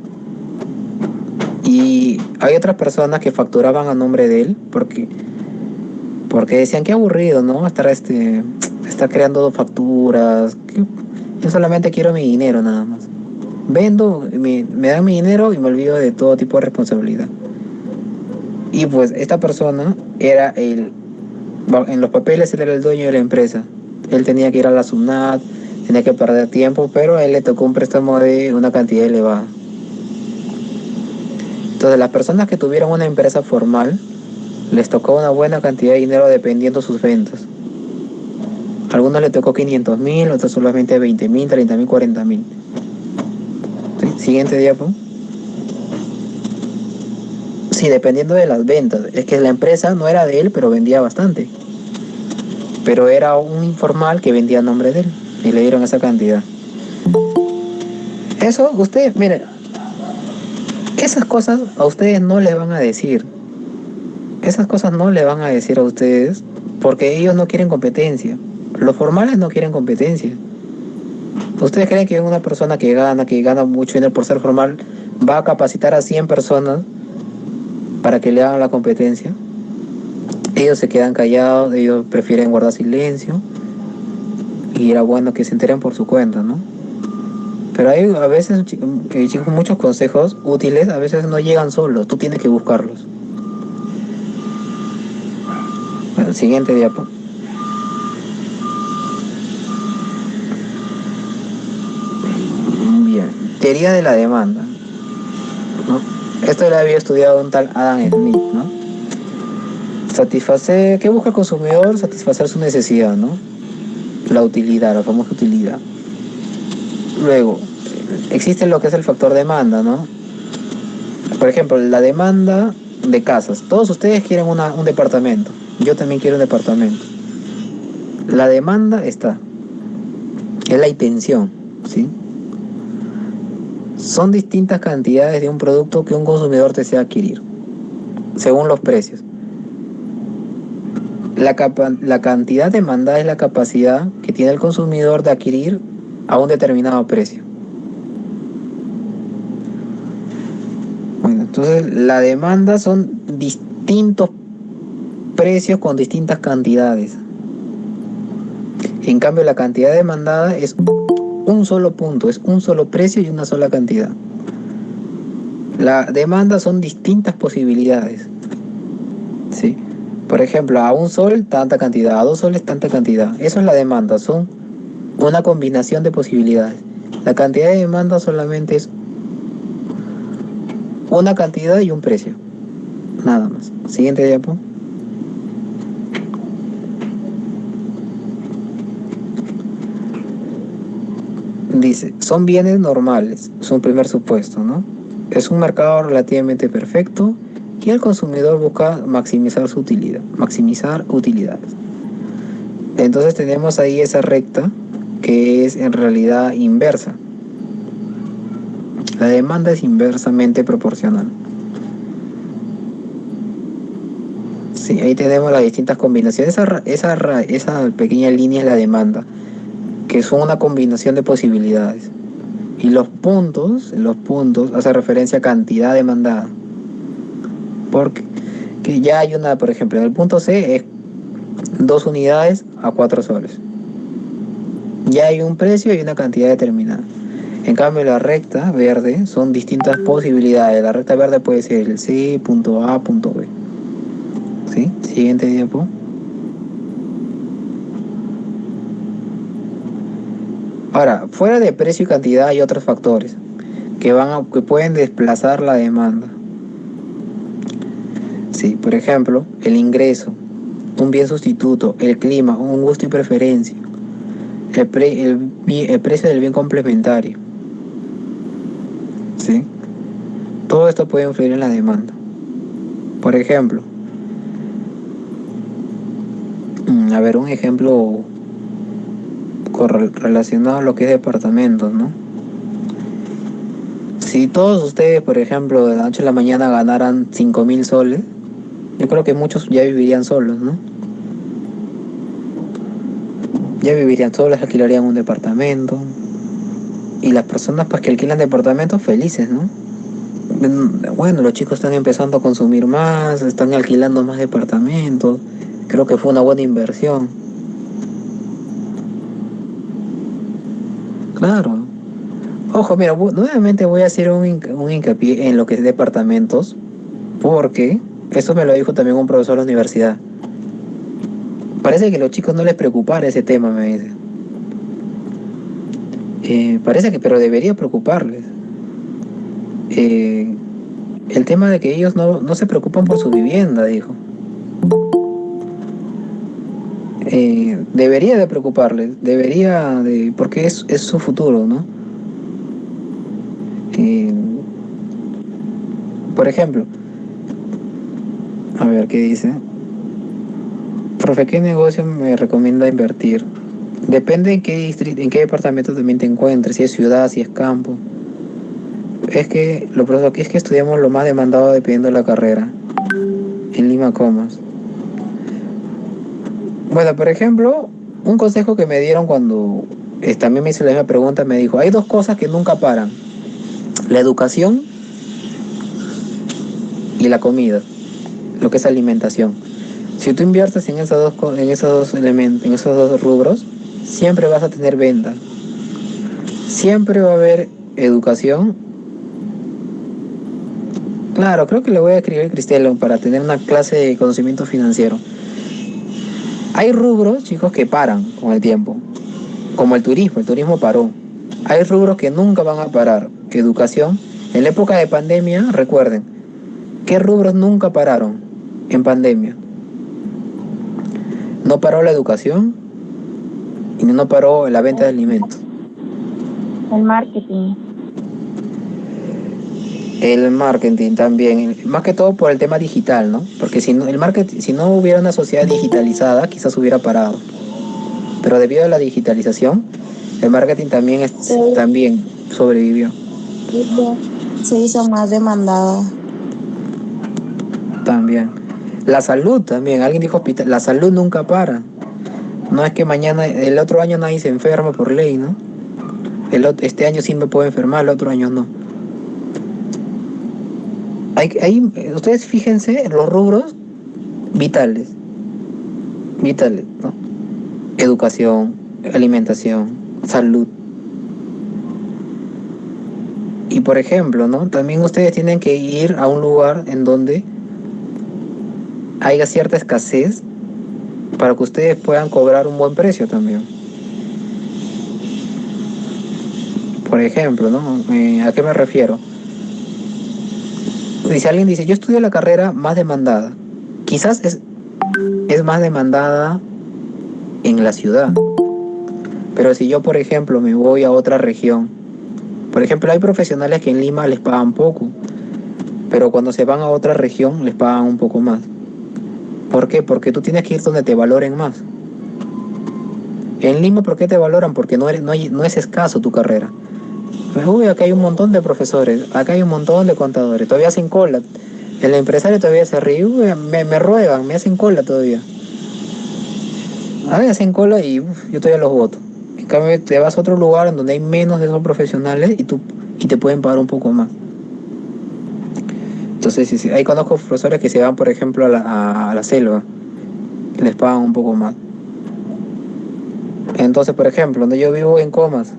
Y hay otras personas que facturaban a nombre de él porque decían que aburrido, ¿no? Estar creando facturas. Yo solamente quiero mi dinero nada más. Vendo, me dan mi dinero y me olvido de todo tipo de responsabilidad. Y pues esta persona en los papeles él era el dueño de la empresa. Él tenía que ir a la SUNAT, tenía que perder tiempo, pero a él le tocó un préstamo de una cantidad elevada. Entonces las personas que tuvieron una empresa formal les tocó una buena cantidad de dinero dependiendo sus ventas. A algunos les tocó 500.000, otros solamente 20.000, 30.000, 40.000. ¿Sí? Siguiente diapo. Sí, dependiendo de las ventas. Es que la empresa no era de él, pero vendía bastante. Pero era un informal que vendía a nombre de él y le dieron esa cantidad. Eso, ustedes, miren, esas cosas a ustedes no les van a decir. Esas cosas no le van a decir a ustedes porque ellos no quieren competencia. Los formales no quieren competencia. ¿Ustedes creen que una persona que gana mucho dinero por ser formal, va a capacitar a 100 personas para que le hagan la competencia? Ellos se quedan callados, ellos prefieren guardar silencio y era bueno que se enteren por su cuenta, ¿no? Pero hay a veces muchos consejos útiles, a veces no llegan solos, tú tienes que buscarlos. Bueno, siguiente diapo. Bien, teoría de la demanda, ¿no? Esto lo había estudiado un tal Adam Smith, ¿no? ¿Qué busca el consumidor? Satisfacer su necesidad, ¿no? La utilidad, la famosa utilidad. Luego, existe lo que es el factor demanda, ¿no? Por ejemplo, la demanda de casas. Todos ustedes quieren un departamento. Yo también quiero un departamento. La demanda está. Es la intención, ¿sí? Son distintas cantidades de un producto que un consumidor desea adquirir, según los precios. La cantidad demandada es la capacidad que tiene el consumidor de adquirir a un determinado precio. Bueno, entonces la demanda son distintos precios con distintas cantidades. En cambio, la cantidad demandada es un solo punto, es un solo precio y una sola cantidad. La demanda son distintas posibilidades, ¿sí? Por ejemplo, a un sol tanta cantidad, a 2 soles tanta cantidad. Eso es la demanda, son una combinación de posibilidades. La cantidad de demanda solamente es una cantidad y un precio, nada más. Siguiente diapo. Dice, son bienes normales, es un primer supuesto, ¿no? Es un mercado relativamente perfecto y el consumidor busca maximizar su utilidad, maximizar utilidades. Entonces tenemos ahí esa recta que es en realidad inversa. La demanda es inversamente proporcional. Sí, ahí tenemos las distintas combinaciones. Esa pequeña línea es la demanda, que son una combinación de posibilidades. Y los puntos hace referencia a cantidad demandada. Porque que ya hay una, por ejemplo, en el punto C es 2 unidades a 4 soles. Ya hay un precio y una cantidad determinada. En cambio, la recta verde son distintas posibilidades. La recta verde puede ser el C, punto A, punto B. ¿Sí? Siguiente diapo. Ahora, fuera de precio y cantidad hay otros factores que pueden desplazar la demanda. Sí, por ejemplo, el ingreso, un bien sustituto, el clima, un gusto y preferencia, el precio del bien complementario. ¿Sí? Todo esto puede influir en la demanda. Por ejemplo, a ver, un ejemplo relacionado a lo que es departamentos, ¿no? Si todos ustedes, por ejemplo, de la noche a la mañana ganaran 5.000 soles, yo creo que muchos ya vivirían solos, ¿no? Ya vivirían solos, alquilarían un departamento. Y las personas pues que alquilan departamentos felices, ¿no? Bueno, los chicos están empezando a consumir más, están alquilando más departamentos. Creo que fue una buena inversión. Claro. Ojo, mira, nuevamente voy a hacer un hincapié en lo que es departamentos, porque eso me lo dijo también un profesor de la universidad. Parece que a los chicos no les preocupara ese tema, me dice. Parece que, pero debería preocuparles. El tema de que ellos no se preocupan por su vivienda, dijo. Debería de preocuparles, porque es su futuro, ¿no? Eh, por ejemplo, a ver qué dice. Profe, ¿qué negocio me recomienda invertir? Depende en qué distrito, en qué departamento también te encuentres, si es ciudad, si es campo. Es que estudiamos lo más demandado dependiendo de la carrera. En Lima Comas. Bueno, por ejemplo, un consejo que me dieron cuando también me hice la misma pregunta, me dijo, hay dos cosas que nunca paran. La educación y la comida, lo que es alimentación. Si tú inviertes en esos dos elementos, en esos dos rubros, siempre vas a tener venta. Siempre va a haber educación. Claro, creo que le voy a escribir a Cristelo para tener una clase de conocimiento financiero. Hay rubros, chicos, que paran con el tiempo, como el turismo paró. Hay rubros que nunca van a parar, que educación. En la época de pandemia, recuerden, ¿qué rubros nunca pararon en pandemia? No paró la educación y no paró la venta de alimentos. El marketing. El marketing también, más que todo por el tema digital, ¿no? Porque si no hubiera una sociedad digitalizada, quizás hubiera parado. Pero debido a la digitalización, el marketing también sobrevivió. Se hizo más demandada. También. La salud también, alguien dijo hospital, la salud nunca para. No es que el otro año nadie se enferma por ley, ¿no? Este año sí me puedo enfermar, el otro año no. Ustedes fíjense en los rubros vitales, ¿no? Educación, alimentación, salud. Y por ejemplo, ¿no? También ustedes tienen que ir a un lugar en donde haya cierta escasez para que ustedes puedan cobrar un buen precio también. Por ejemplo, ¿no? ¿A qué me refiero? Si alguien dice, yo estudio la carrera más demandada, quizás es más demandada en la ciudad, Pero si yo, por ejemplo, me voy a otra región, por ejemplo, hay profesionales que en Lima les pagan poco, pero cuando se van a otra región les pagan un poco más. ¿Por qué? Porque tú tienes que ir donde te valoren más. En Lima, ¿por qué te valoran? Porque no es escaso tu carrera. Pues, uy, acá hay un montón de profesores, acá hay un montón de contadores, todavía hacen cola. El empresario todavía se ríe, uy, me ruegan, me hacen cola todavía. A ver, hacen cola y yo todavía los voto. En cambio, te vas a otro lugar en donde hay menos de esos profesionales y te pueden pagar un poco más. Entonces, sí, ahí conozco profesores que se van, por ejemplo, a la selva, les pagan un poco más. Entonces, por ejemplo, donde yo vivo en Comas,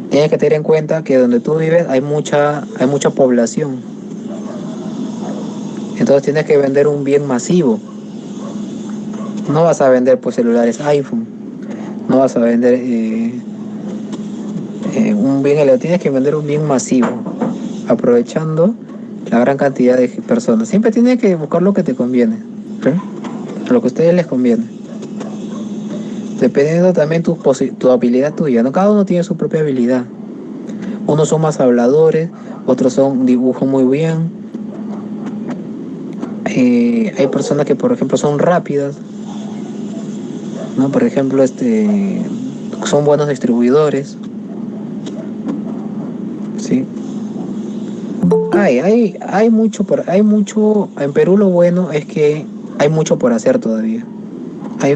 tienes que tener en cuenta que donde tú vives hay mucha población. Entonces tienes que vender un bien masivo. No vas a vender pues celulares iPhone, no vas a vender un bien eléctrico, tienes que vender un bien masivo, aprovechando la gran cantidad de personas. Siempre tienes que buscar lo que te conviene, ¿sí? Lo que a ustedes les conviene. Dependiendo también tu habilidad tuya, ¿no? Cada uno tiene su propia habilidad. Unos son más habladores, otros dibujan muy bien. Hay personas que, por ejemplo, son rápidas, ¿no? Por ejemplo, son buenos distribuidores, ¿sí? Hay mucho, en Perú lo bueno es que hay mucho por hacer todavía.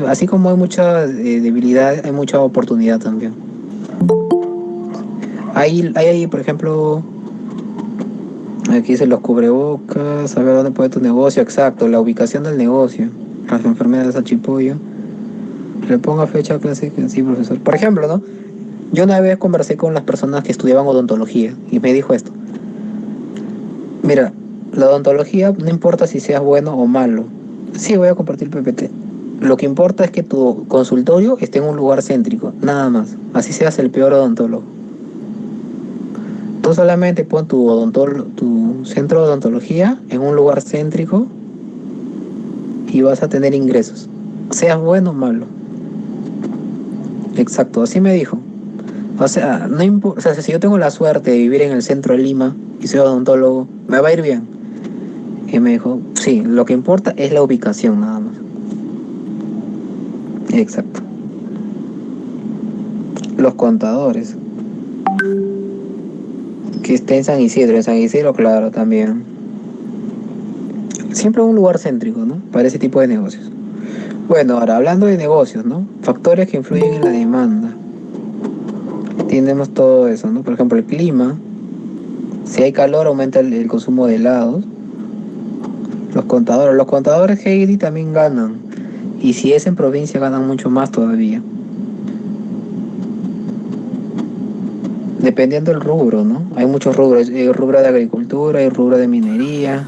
Así como hay mucha debilidad, hay mucha oportunidad también. Hay, por ejemplo, aquí dicen los cubrebocas, saber dónde puede tu negocio, exacto, la ubicación del negocio, las enfermedades a chipollo. Le ponga fecha clase, sí, profesor. Por ejemplo, ¿no? Yo una vez conversé con las personas que estudiaban odontología y me dijo esto. Mira, la odontología no importa si seas bueno o malo. Sí, voy a compartir PPT. Lo que importa es que tu consultorio esté en un lugar céntrico, nada más. Así seas el peor odontólogo. Tú solamente pon tu centro de odontología en un lugar céntrico y vas a tener ingresos. Seas bueno o malo. Exacto, así me dijo. O sea, no o sea, si yo tengo la suerte de vivir en el centro de Lima y soy odontólogo, me va a ir bien. Y me dijo, sí, lo que importa es la ubicación nada más. Exacto. Los contadores. Que esté en San Isidro, claro, también. Siempre un lugar céntrico, ¿no? Para ese tipo de negocios. Bueno, ahora hablando de negocios, ¿no? Factores que influyen en la demanda. Tenemos todo eso, ¿no? Por ejemplo, el clima. Si hay calor, aumenta el consumo de helados. Los contadores Heidi también ganan. Y si es en provincia, ganan mucho más todavía. Dependiendo del rubro, ¿no? Hay muchos rubros. Hay rubro de agricultura, hay rubro de minería.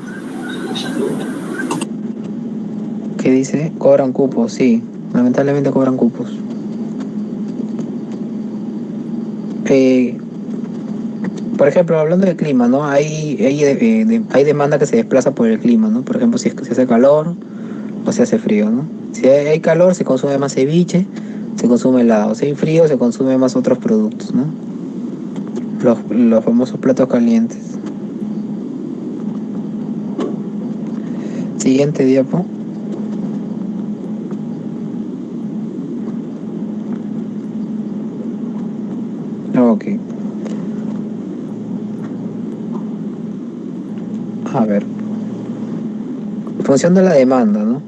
¿Qué dice? Cobran cupos, sí. Lamentablemente cobran cupos. Eh, por ejemplo, hablando del clima, ¿no? Hay demanda que se desplaza por el clima, ¿no? Por ejemplo, si se hace calor o se hace frío, ¿no? Si hay calor, se consume más ceviche, se consume helado. Si hay frío, se consume más otros productos, ¿no? Los famosos platos calientes. Siguiente diapo. Ok. A ver. Función de la demanda, ¿no?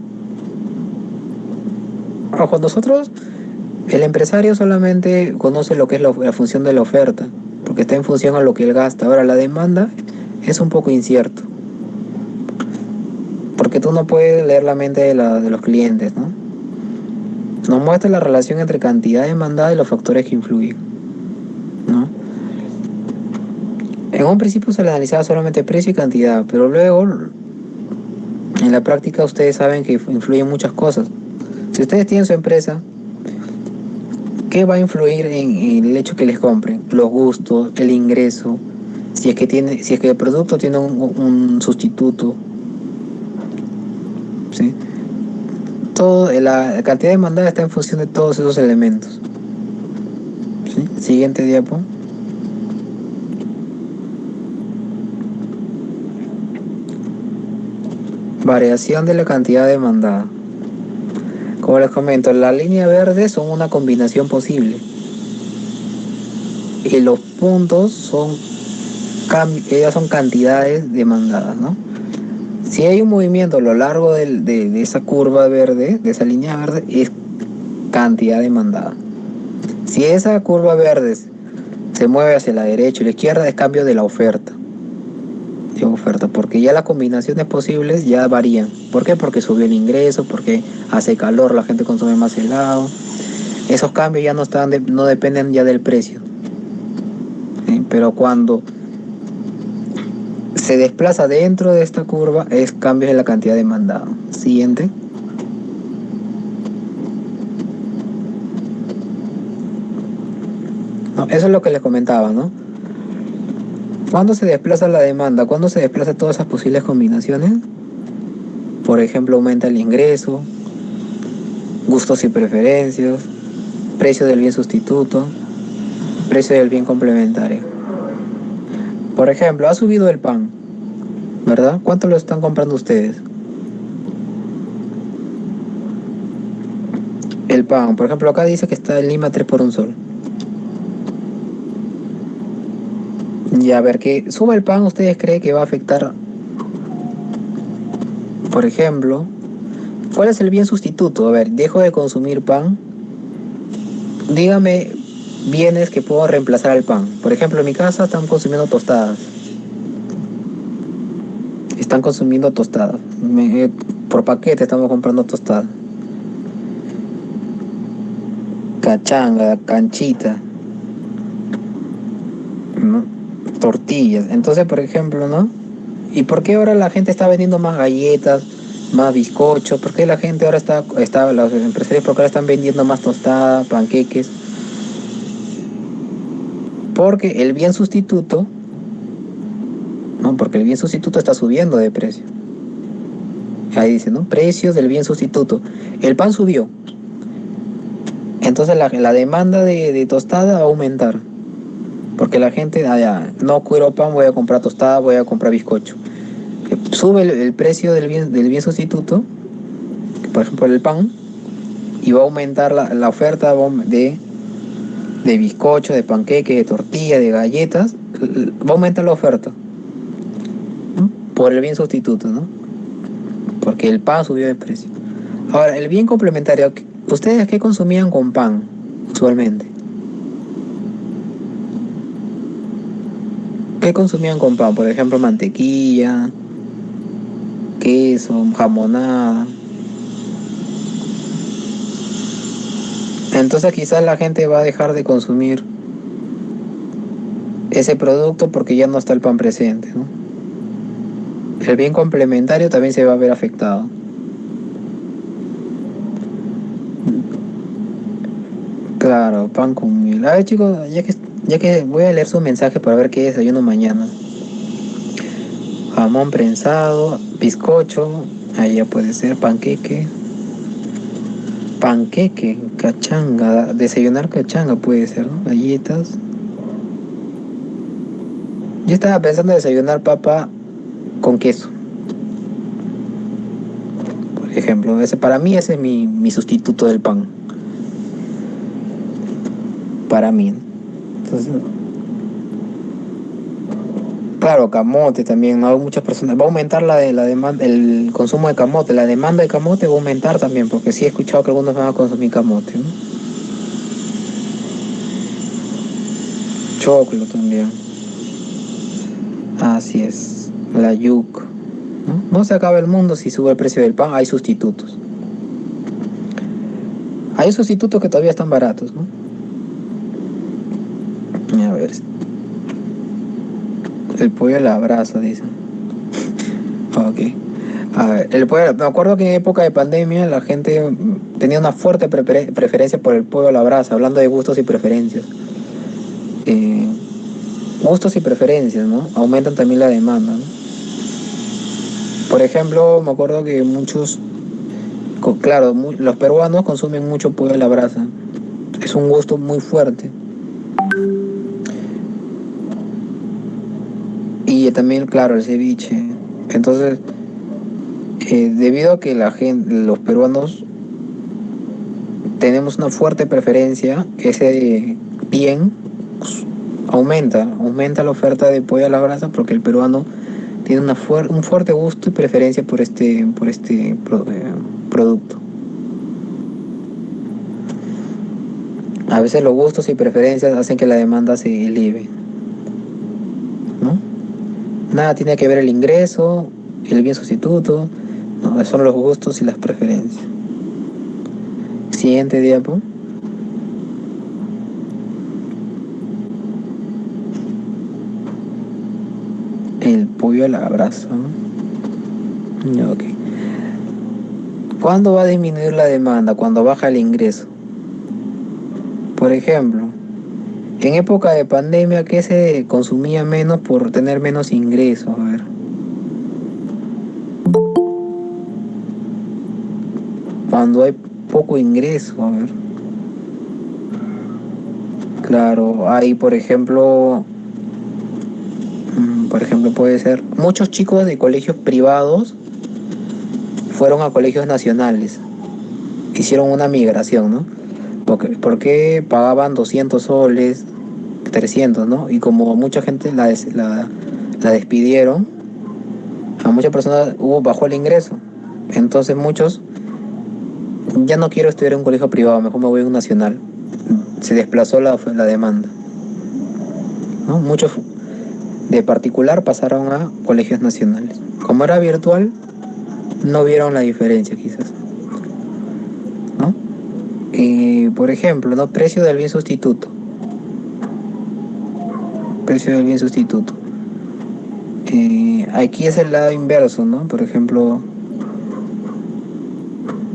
Ojo, nosotros, el empresario solamente conoce lo que es la función de la oferta, porque está en función a lo que él gasta. Ahora, la demanda es un poco incierto, porque tú no puedes leer la mente de los clientes, ¿no? Nos muestra la relación entre cantidad demandada y los factores que influyen, ¿no? En un principio se le analizaba solamente precio y cantidad, pero luego, en la práctica, ustedes saben que influyen muchas cosas. Si ustedes tienen su empresa, ¿qué va a influir en el hecho que les compren? Los gustos, el ingreso, si es que el producto tiene un sustituto, ¿sí? La cantidad demandada está en función de todos esos elementos. ¿Sí? Siguiente diapo. Variación de la cantidad demandada. Como les comento, la línea verde son una combinación posible. Y los puntos ellas son cantidades demandadas, ¿no? Si hay un movimiento a lo largo de esa curva verde, de esa línea verde, es cantidad demandada. Si esa curva verde se mueve hacia la derecha y la izquierda, es cambio de la oferta. Porque ya las combinaciones posibles ya varían. ¿Por qué? Porque subió el ingreso, porque hace calor, la gente consume más helado. Esos cambios ya no dependen ya del precio. ¿Sí? Pero cuando se desplaza dentro de esta curva, es cambios en la cantidad demandada. Siguiente. No, eso es lo que les comentaba, ¿no? ¿Cuándo se desplaza la demanda? ¿Cuándo se desplaza todas esas posibles combinaciones? Por ejemplo, aumenta el ingreso, gustos y preferencias, precio del bien sustituto, precio del bien complementario. Por ejemplo, ha subido el pan, ¿verdad? ¿Cuánto lo están comprando ustedes? El pan, por ejemplo, acá dice que está en Lima 3 por un sol. Y a ver, que suba el pan, ¿ustedes creen que va a afectar? Por ejemplo, ¿cuál es el bien sustituto? A ver, dejo de consumir pan. Dígame bienes que puedo reemplazar al pan. Por ejemplo, en mi casa están consumiendo tostadas. Están consumiendo tostadas. Por paquete estamos comprando tostadas. Cachanga, canchita, ¿no? Tortillas. Entonces, por ejemplo, ¿no? ¿Y por qué ahora la gente está vendiendo más galletas, más bizcochos? ¿Por qué la gente ahora los empresarios por qué ahora están vendiendo más tostadas, panqueques? Porque el bien sustituto, ¿no? Porque el bien sustituto está subiendo de precio. Ahí dice, ¿no? Precios del bien sustituto. El pan subió. Entonces la demanda de tostada va a aumentar. Porque la gente, no quiero pan, voy a comprar tostada, voy a comprar bizcocho. Sube el precio del bien sustituto, por ejemplo el pan, y va a aumentar la oferta de bizcocho, de panqueque, de tortilla, de galletas. Va a aumentar la oferta, ¿no? Por el bien sustituto, ¿no? Porque el pan subió de precio. Ahora, el bien complementario, ¿ustedes qué consumían con pan usualmente? ¿Qué consumían con pan? Por ejemplo, mantequilla, queso, jamonada. Entonces quizás la gente va a dejar de consumir ese producto porque ya no está el pan presente, ¿no? El bien complementario también se va a ver afectado. Claro, pan con miel. A ver, chicos, ya que voy a leer su mensaje para ver qué desayuno mañana. Jamón prensado, bizcocho, ahí ya puede ser panqueque. Panqueque, cachanga, desayunar cachanga puede ser, ¿no? Galletas. Yo estaba pensando en desayunar papa con queso. Por ejemplo, para mí ese es mi sustituto del pan. Para mí, ¿no? Entonces, claro, camote también, ¿no? Hay muchas personas. Va a aumentar la demanda, el consumo de camote. La demanda de camote va a aumentar también, porque sí he escuchado que algunos van a consumir camote, ¿no? Choclo también. Así es. La yuca, ¿no? No se acaba el mundo si sube el precio del pan, hay sustitutos. Hay sustitutos que todavía están baratos, ¿no? A ver. El pollo a la brasa, dicen. Ok. A ver, el pollo, me acuerdo que en época de pandemia la gente tenía una fuerte preferencia por el pollo a la brasa, hablando de gustos y preferencias. Gustos y preferencias, ¿no? Aumentan también la demanda, ¿no? Por ejemplo, me acuerdo que muchos Claro, los peruanos consumen mucho pollo a la brasa. Es un gusto muy fuerte. Y también, claro, el ceviche. Entonces, debido a que los peruanos tenemos una fuerte preferencia, ese bien aumenta la oferta de pollo a la brasa porque el peruano tiene un fuerte gusto y preferencia por este producto. A veces los gustos y preferencias hacen que la demanda se eleve, ¿no? Nada tiene que ver el ingreso, el bien sustituto, no, son los gustos y las preferencias. Siguiente diapo. El pollo a la brasa, ¿no? Ya, ok. ¿Cuándo va a disminuir la demanda? Cuando baja el ingreso. Por ejemplo, en época de pandemia, ¿qué se consumía menos por tener menos ingresos? A ver. Cuando hay poco ingreso, a ver. Claro, hay, por ejemplo, puede ser, muchos chicos de colegios privados fueron a colegios nacionales, hicieron una migración, ¿no? Porque pagaban 200 soles, 300, ¿no? Y como mucha gente la despidieron, a muchas personas bajó el ingreso. Entonces muchos, ya no quiero estudiar en un colegio privado, mejor me voy a un nacional. Se desplazó la demanda, ¿no? Muchos de particular pasaron a colegios nacionales. Como era virtual, no vieron la diferencia quizás, ¿no? Por ejemplo, ¿no? Precio del bien sustituto. Precio del bien sustituto. Aquí es el lado inverso, ¿no? Por ejemplo,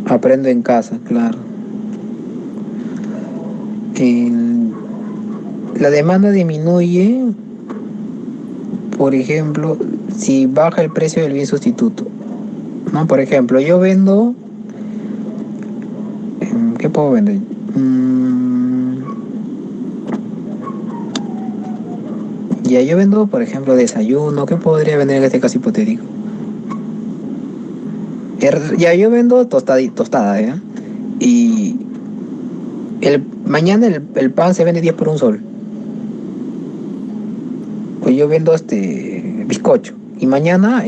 aprendo en casa, claro. El- la demanda disminuye, por ejemplo, si baja el precio del bien sustituto, ¿no? Por ejemplo, yo vendo, ¿qué puedo vender? Ya yo vendo, por ejemplo, desayuno. ¿Qué podría vender en este caso hipotético? Ya yo vendo tostada, ¿ya? Y mañana el pan se vende 10 por un sol. Pues yo vendo bizcocho. Y mañana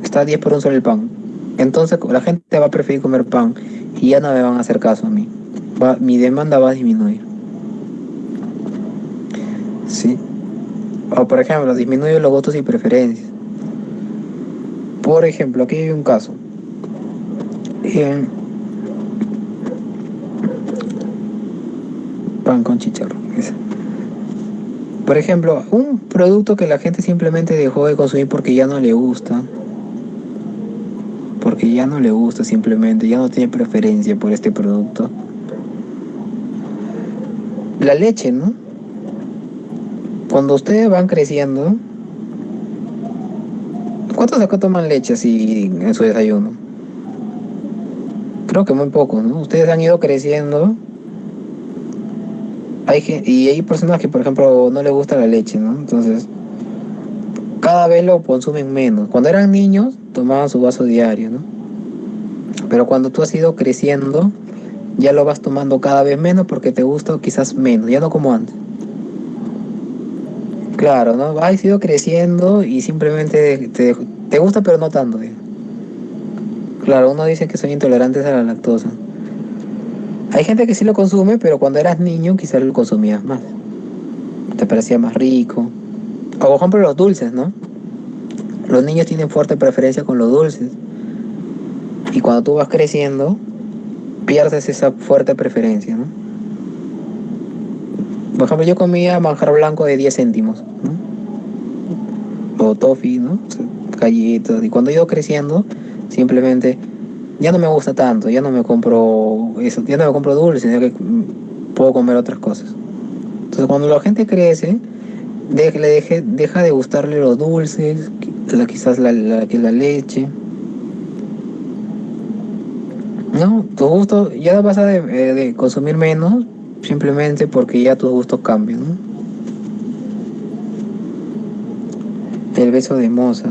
está 10 por un sol el pan. Entonces la gente va a preferir comer pan. Y ya no me van a hacer caso a mí. Mi demanda va a disminuir. ¿Sí? O por ejemplo, disminuye los gustos y preferencias. Por ejemplo, aquí hay un caso. Eh, Pan con chicharrón. Por ejemplo, un producto que la gente simplemente dejó de consumir porque ya no le gusta. Porque ya no le gusta simplemente, ya no tiene preferencia por este producto. La leche, ¿no? Cuando ustedes van creciendo, ¿cuántos acá toman leche así en su desayuno? Creo que muy poco, ¿no? Ustedes han ido creciendo. Y hay personas que, por ejemplo, no les gusta la leche, ¿no? Entonces, cada vez lo consumen menos. Cuando eran niños, tomaban su vaso diario, ¿no? Pero cuando tú has ido creciendo, ya lo vas tomando cada vez menos porque te gusta quizás menos, ya no como antes. Claro, ¿no? Has ido creciendo y simplemente te gusta, pero no tanto, ¿eh? Claro, uno dice que son intolerantes a la lactosa. Hay gente que sí lo consume, pero cuando eras niño quizás lo consumías más. Te parecía más rico. O por ejemplo los dulces, ¿no? Los niños tienen fuerte preferencia con los dulces. Y cuando tú vas creciendo, pierdes esa fuerte preferencia, ¿no? Por ejemplo, yo comía manjar blanco de 10 céntimos, ¿no? O toffee, ¿no? O sea, galletas. Y cuando he ido creciendo, simplemente ya no me gusta tanto, ya no me compro eso, ya no me compro dulces, sino que puedo comer otras cosas. Entonces cuando la gente crece, deja de gustarle los dulces, quizás la leche. No, tu gusto ya no vas a de consumir menos simplemente porque ya tus gustos cambian, ¿no? El beso de moza.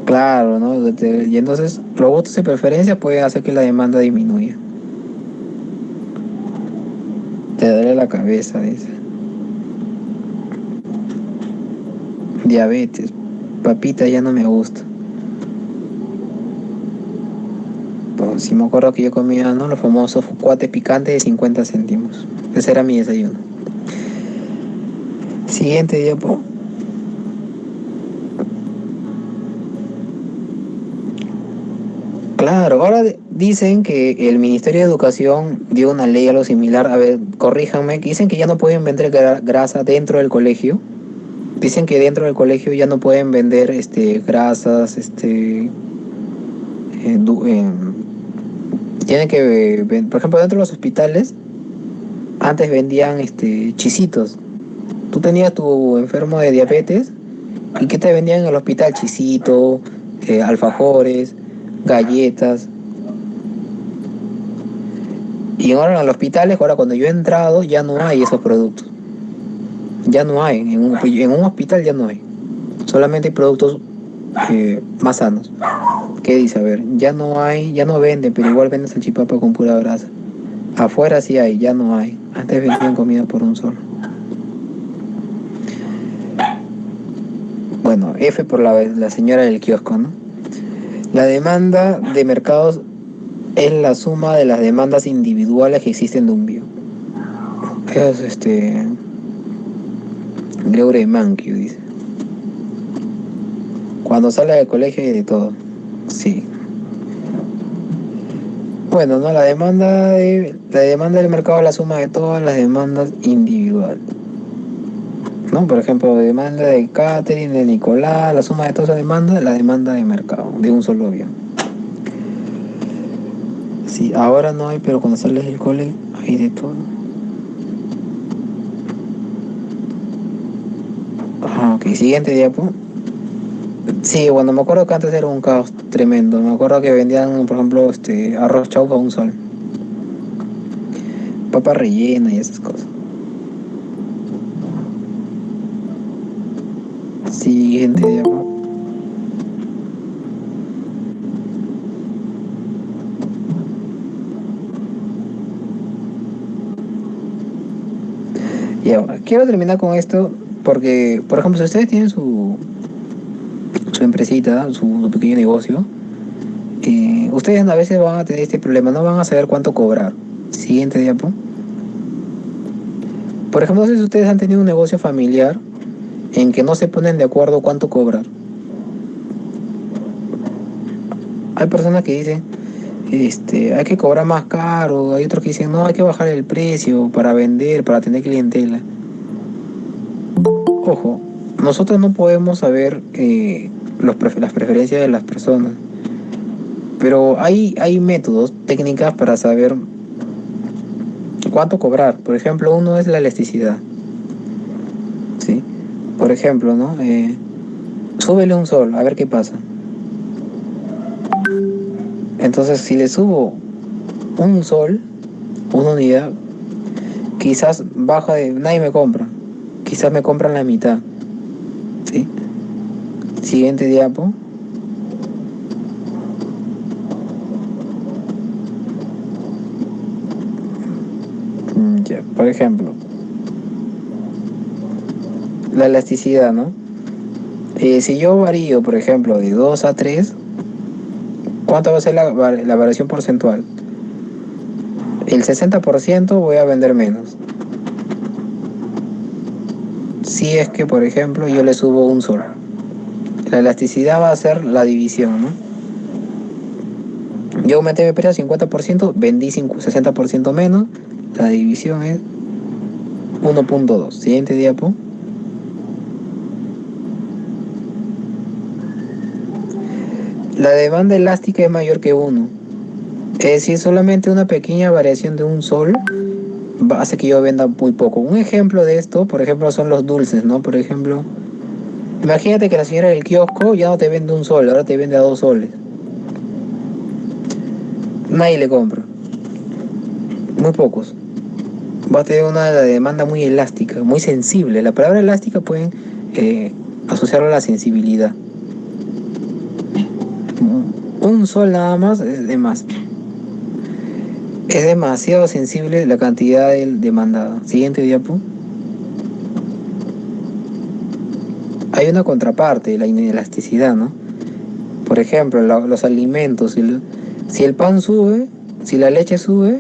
Claro, ¿no? Y entonces los gustos y preferencias pueden hacer que la demanda disminuya. Te duele la cabeza, dice. Diabetes. Papita ya no me gusta. Pues, si me acuerdo que yo comía, ¿no? Los famosos cuates picantes de 50 céntimos. Ese era mi desayuno. Siguiente diapo. Claro, ahora dicen que el Ministerio de Educación dio una ley algo similar. A ver, corríjanme, que dicen que ya no pueden vender grasa dentro del colegio. Dicen que dentro del colegio ya no pueden vender grasas, tienen que, por ejemplo, dentro de los hospitales, antes vendían chisitos. Tú tenías tu enfermo de diabetes y ¿qué te vendían en el hospital? Chisito, alfajores, galletas. Y ahora en los hospitales, ahora cuando yo he entrado, ya no hay esos productos. Ya no hay, en un hospital ya no hay. Solamente hay productos más sanos. ¿Qué dice? A ver, ya no hay, ya no venden, pero igual venden salchipapa con pura grasa. Afuera sí hay, ya no hay. Antes vendían comida por un solo. Bueno, F por la señora del kiosco, ¿no? La demanda de mercados es la suma de las demandas individuales que existen de un bio. Es Greure Mankiw dice. Cuando sale del colegio hay de todo. Sí. Bueno, no, la demanda del mercado es la suma de todas las demandas individuales. ¿No? Por ejemplo, demanda de Catherine, de Nicolás, la suma de todas esas demandas, la demanda de mercado, de un solo bien. Sí, ahora no hay, pero cuando sales del cole hay de todo. Ajá, ok, siguiente diapo. Sí, bueno, me acuerdo que antes era un caos tremendo. Me acuerdo que vendían, por ejemplo, arroz chaufa a un sol. Papa rellena y esas cosas. Siguiente diapo. Ya, quiero terminar con esto porque, por ejemplo, si ustedes tienen su empresita, su pequeño negocio, ustedes a veces van a tener este problema, no van a saber cuánto cobrar. Siguiente diapo. Por ejemplo, si ustedes han tenido un negocio familiar en que no se ponen de acuerdo cuánto cobrar. Hay personas que dicen, hay que cobrar más caro, hay otros que dicen, no, hay que bajar el precio para vender, para tener clientela. Ojo, nosotros no podemos saber las preferencias de las personas, pero hay métodos, técnicas para saber cuánto cobrar. Por ejemplo, uno es la elasticidad. ¿Sí? Por ejemplo, ¿no? Súbele un sol, a ver qué pasa. Entonces, si le subo un sol, una unidad, quizás baja de... Nadie me compra. Quizás me compran la mitad. ¿Sí? Siguiente diapo. Ya, por ejemplo, la elasticidad, ¿no? Si yo varío, por ejemplo, de 2 a 3, ¿cuánto va a ser la variación porcentual? El 60% voy a vender menos. Si es que, por ejemplo, yo le subo un sol. La elasticidad va a ser la división, ¿no? Yo aumenté mi precio 50%, vendí 60% menos. La división es 1.2. Siguiente diapo. La demanda elástica es mayor que 1. Es decir, solamente una pequeña variación de un sol hace que yo venda muy poco. Un ejemplo de esto, por ejemplo, son los dulces, ¿no? Por ejemplo, imagínate que la señora del kiosco ya no te vende un sol, ahora te vende a 2 soles. nadie le compra. Muy pocos. Va a tener una demanda muy elástica, muy sensible. La palabra elástica pueden asociarlo a la sensibilidad. Un sol nada más es de más. Es demasiado sensible la cantidad demandada. Siguiente diapo. Hay una contraparte, la inelasticidad, ¿no? Por ejemplo, los alimentos. Si el pan sube, si la leche sube,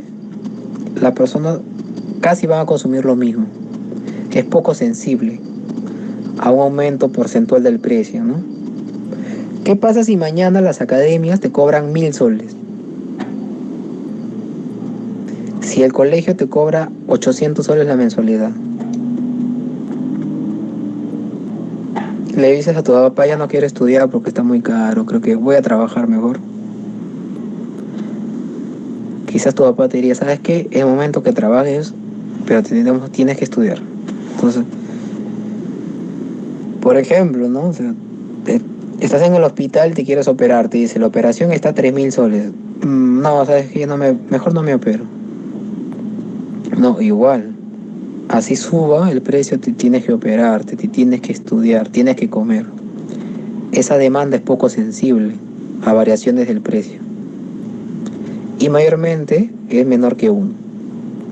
la persona casi van a consumir lo mismo. Es poco sensible a un aumento porcentual del precio, ¿no? ¿Qué pasa si mañana las academias te cobran 1.000 soles? Si el colegio te cobra 800 soles la mensualidad. Le dices a tu papá, ya no quiero estudiar porque está muy caro, creo que voy a trabajar mejor. Quizás tu papá te diría, ¿sabes qué? Es el momento que trabajes, pero tienes que estudiar. Entonces, por ejemplo, ¿no? O sea, estás en el hospital, te quieres operar, te dice, la operación está a 3.000 soles. No, ¿sabes qué? Mejor no me opero. No, igual. Así suba el precio, te tienes que operarte, te tienes que estudiar, tienes que comer. Esa demanda es poco sensible a variaciones del precio. Y mayormente es menor que 1.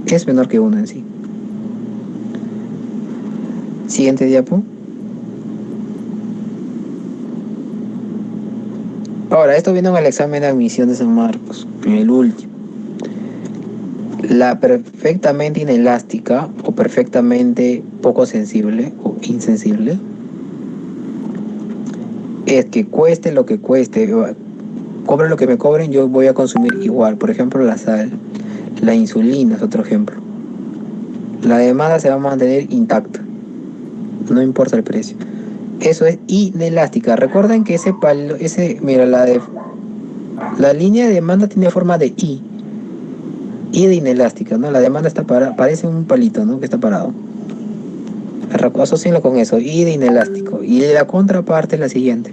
Es menor que 1 en sí. Siguiente diapo. Ahora, esto viene en el examen de admisión de San Marcos, en el último. La perfectamente inelástica o perfectamente poco sensible o insensible es que cueste lo que cueste, cobre lo que me cobren, yo voy a consumir igual. Por ejemplo, la sal, la insulina es otro ejemplo. La demanda se va a mantener intacta, no importa el precio. Eso es inelástica. Recuerden que mira, la línea de demanda tiene forma de I de inelástica, ¿no? La demanda está parece un palito, ¿no? Que está parado. Asocienlo con eso, I de inelástico. Y la contraparte es la siguiente.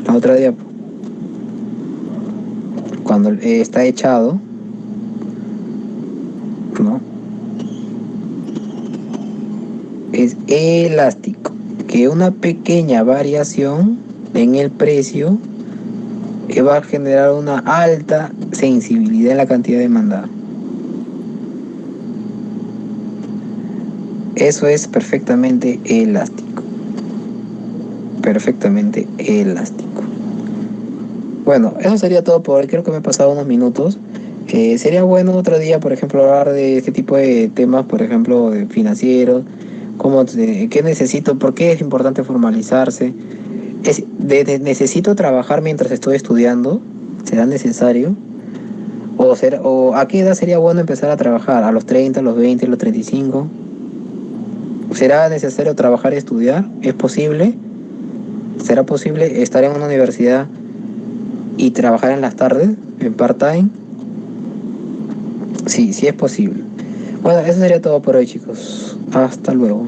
La otra diapo. Cuando está echado, ¿no? Es elástico. Que una pequeña variación en el precio va a generar una alta sensibilidad en la cantidad demandada. Eso es perfectamente elástico. Perfectamente elástico. Bueno, eso sería todo por hoy. Creo que me he pasado unos minutos. Sería bueno otro día, por ejemplo, hablar de este tipo de temas, por ejemplo, de financieros, qué necesito, por qué es importante formalizarse. ¿Necesito trabajar mientras estoy estudiando? ¿Será necesario? ¿O a qué edad sería bueno empezar a trabajar? ¿A los 30, a los 20, a los 35? ¿Será necesario trabajar y estudiar? ¿Es posible? ¿Será posible estar en una universidad y trabajar en las tardes, en part-time? Sí, sí es posible. Bueno, eso sería todo por hoy, chicos. Hasta luego.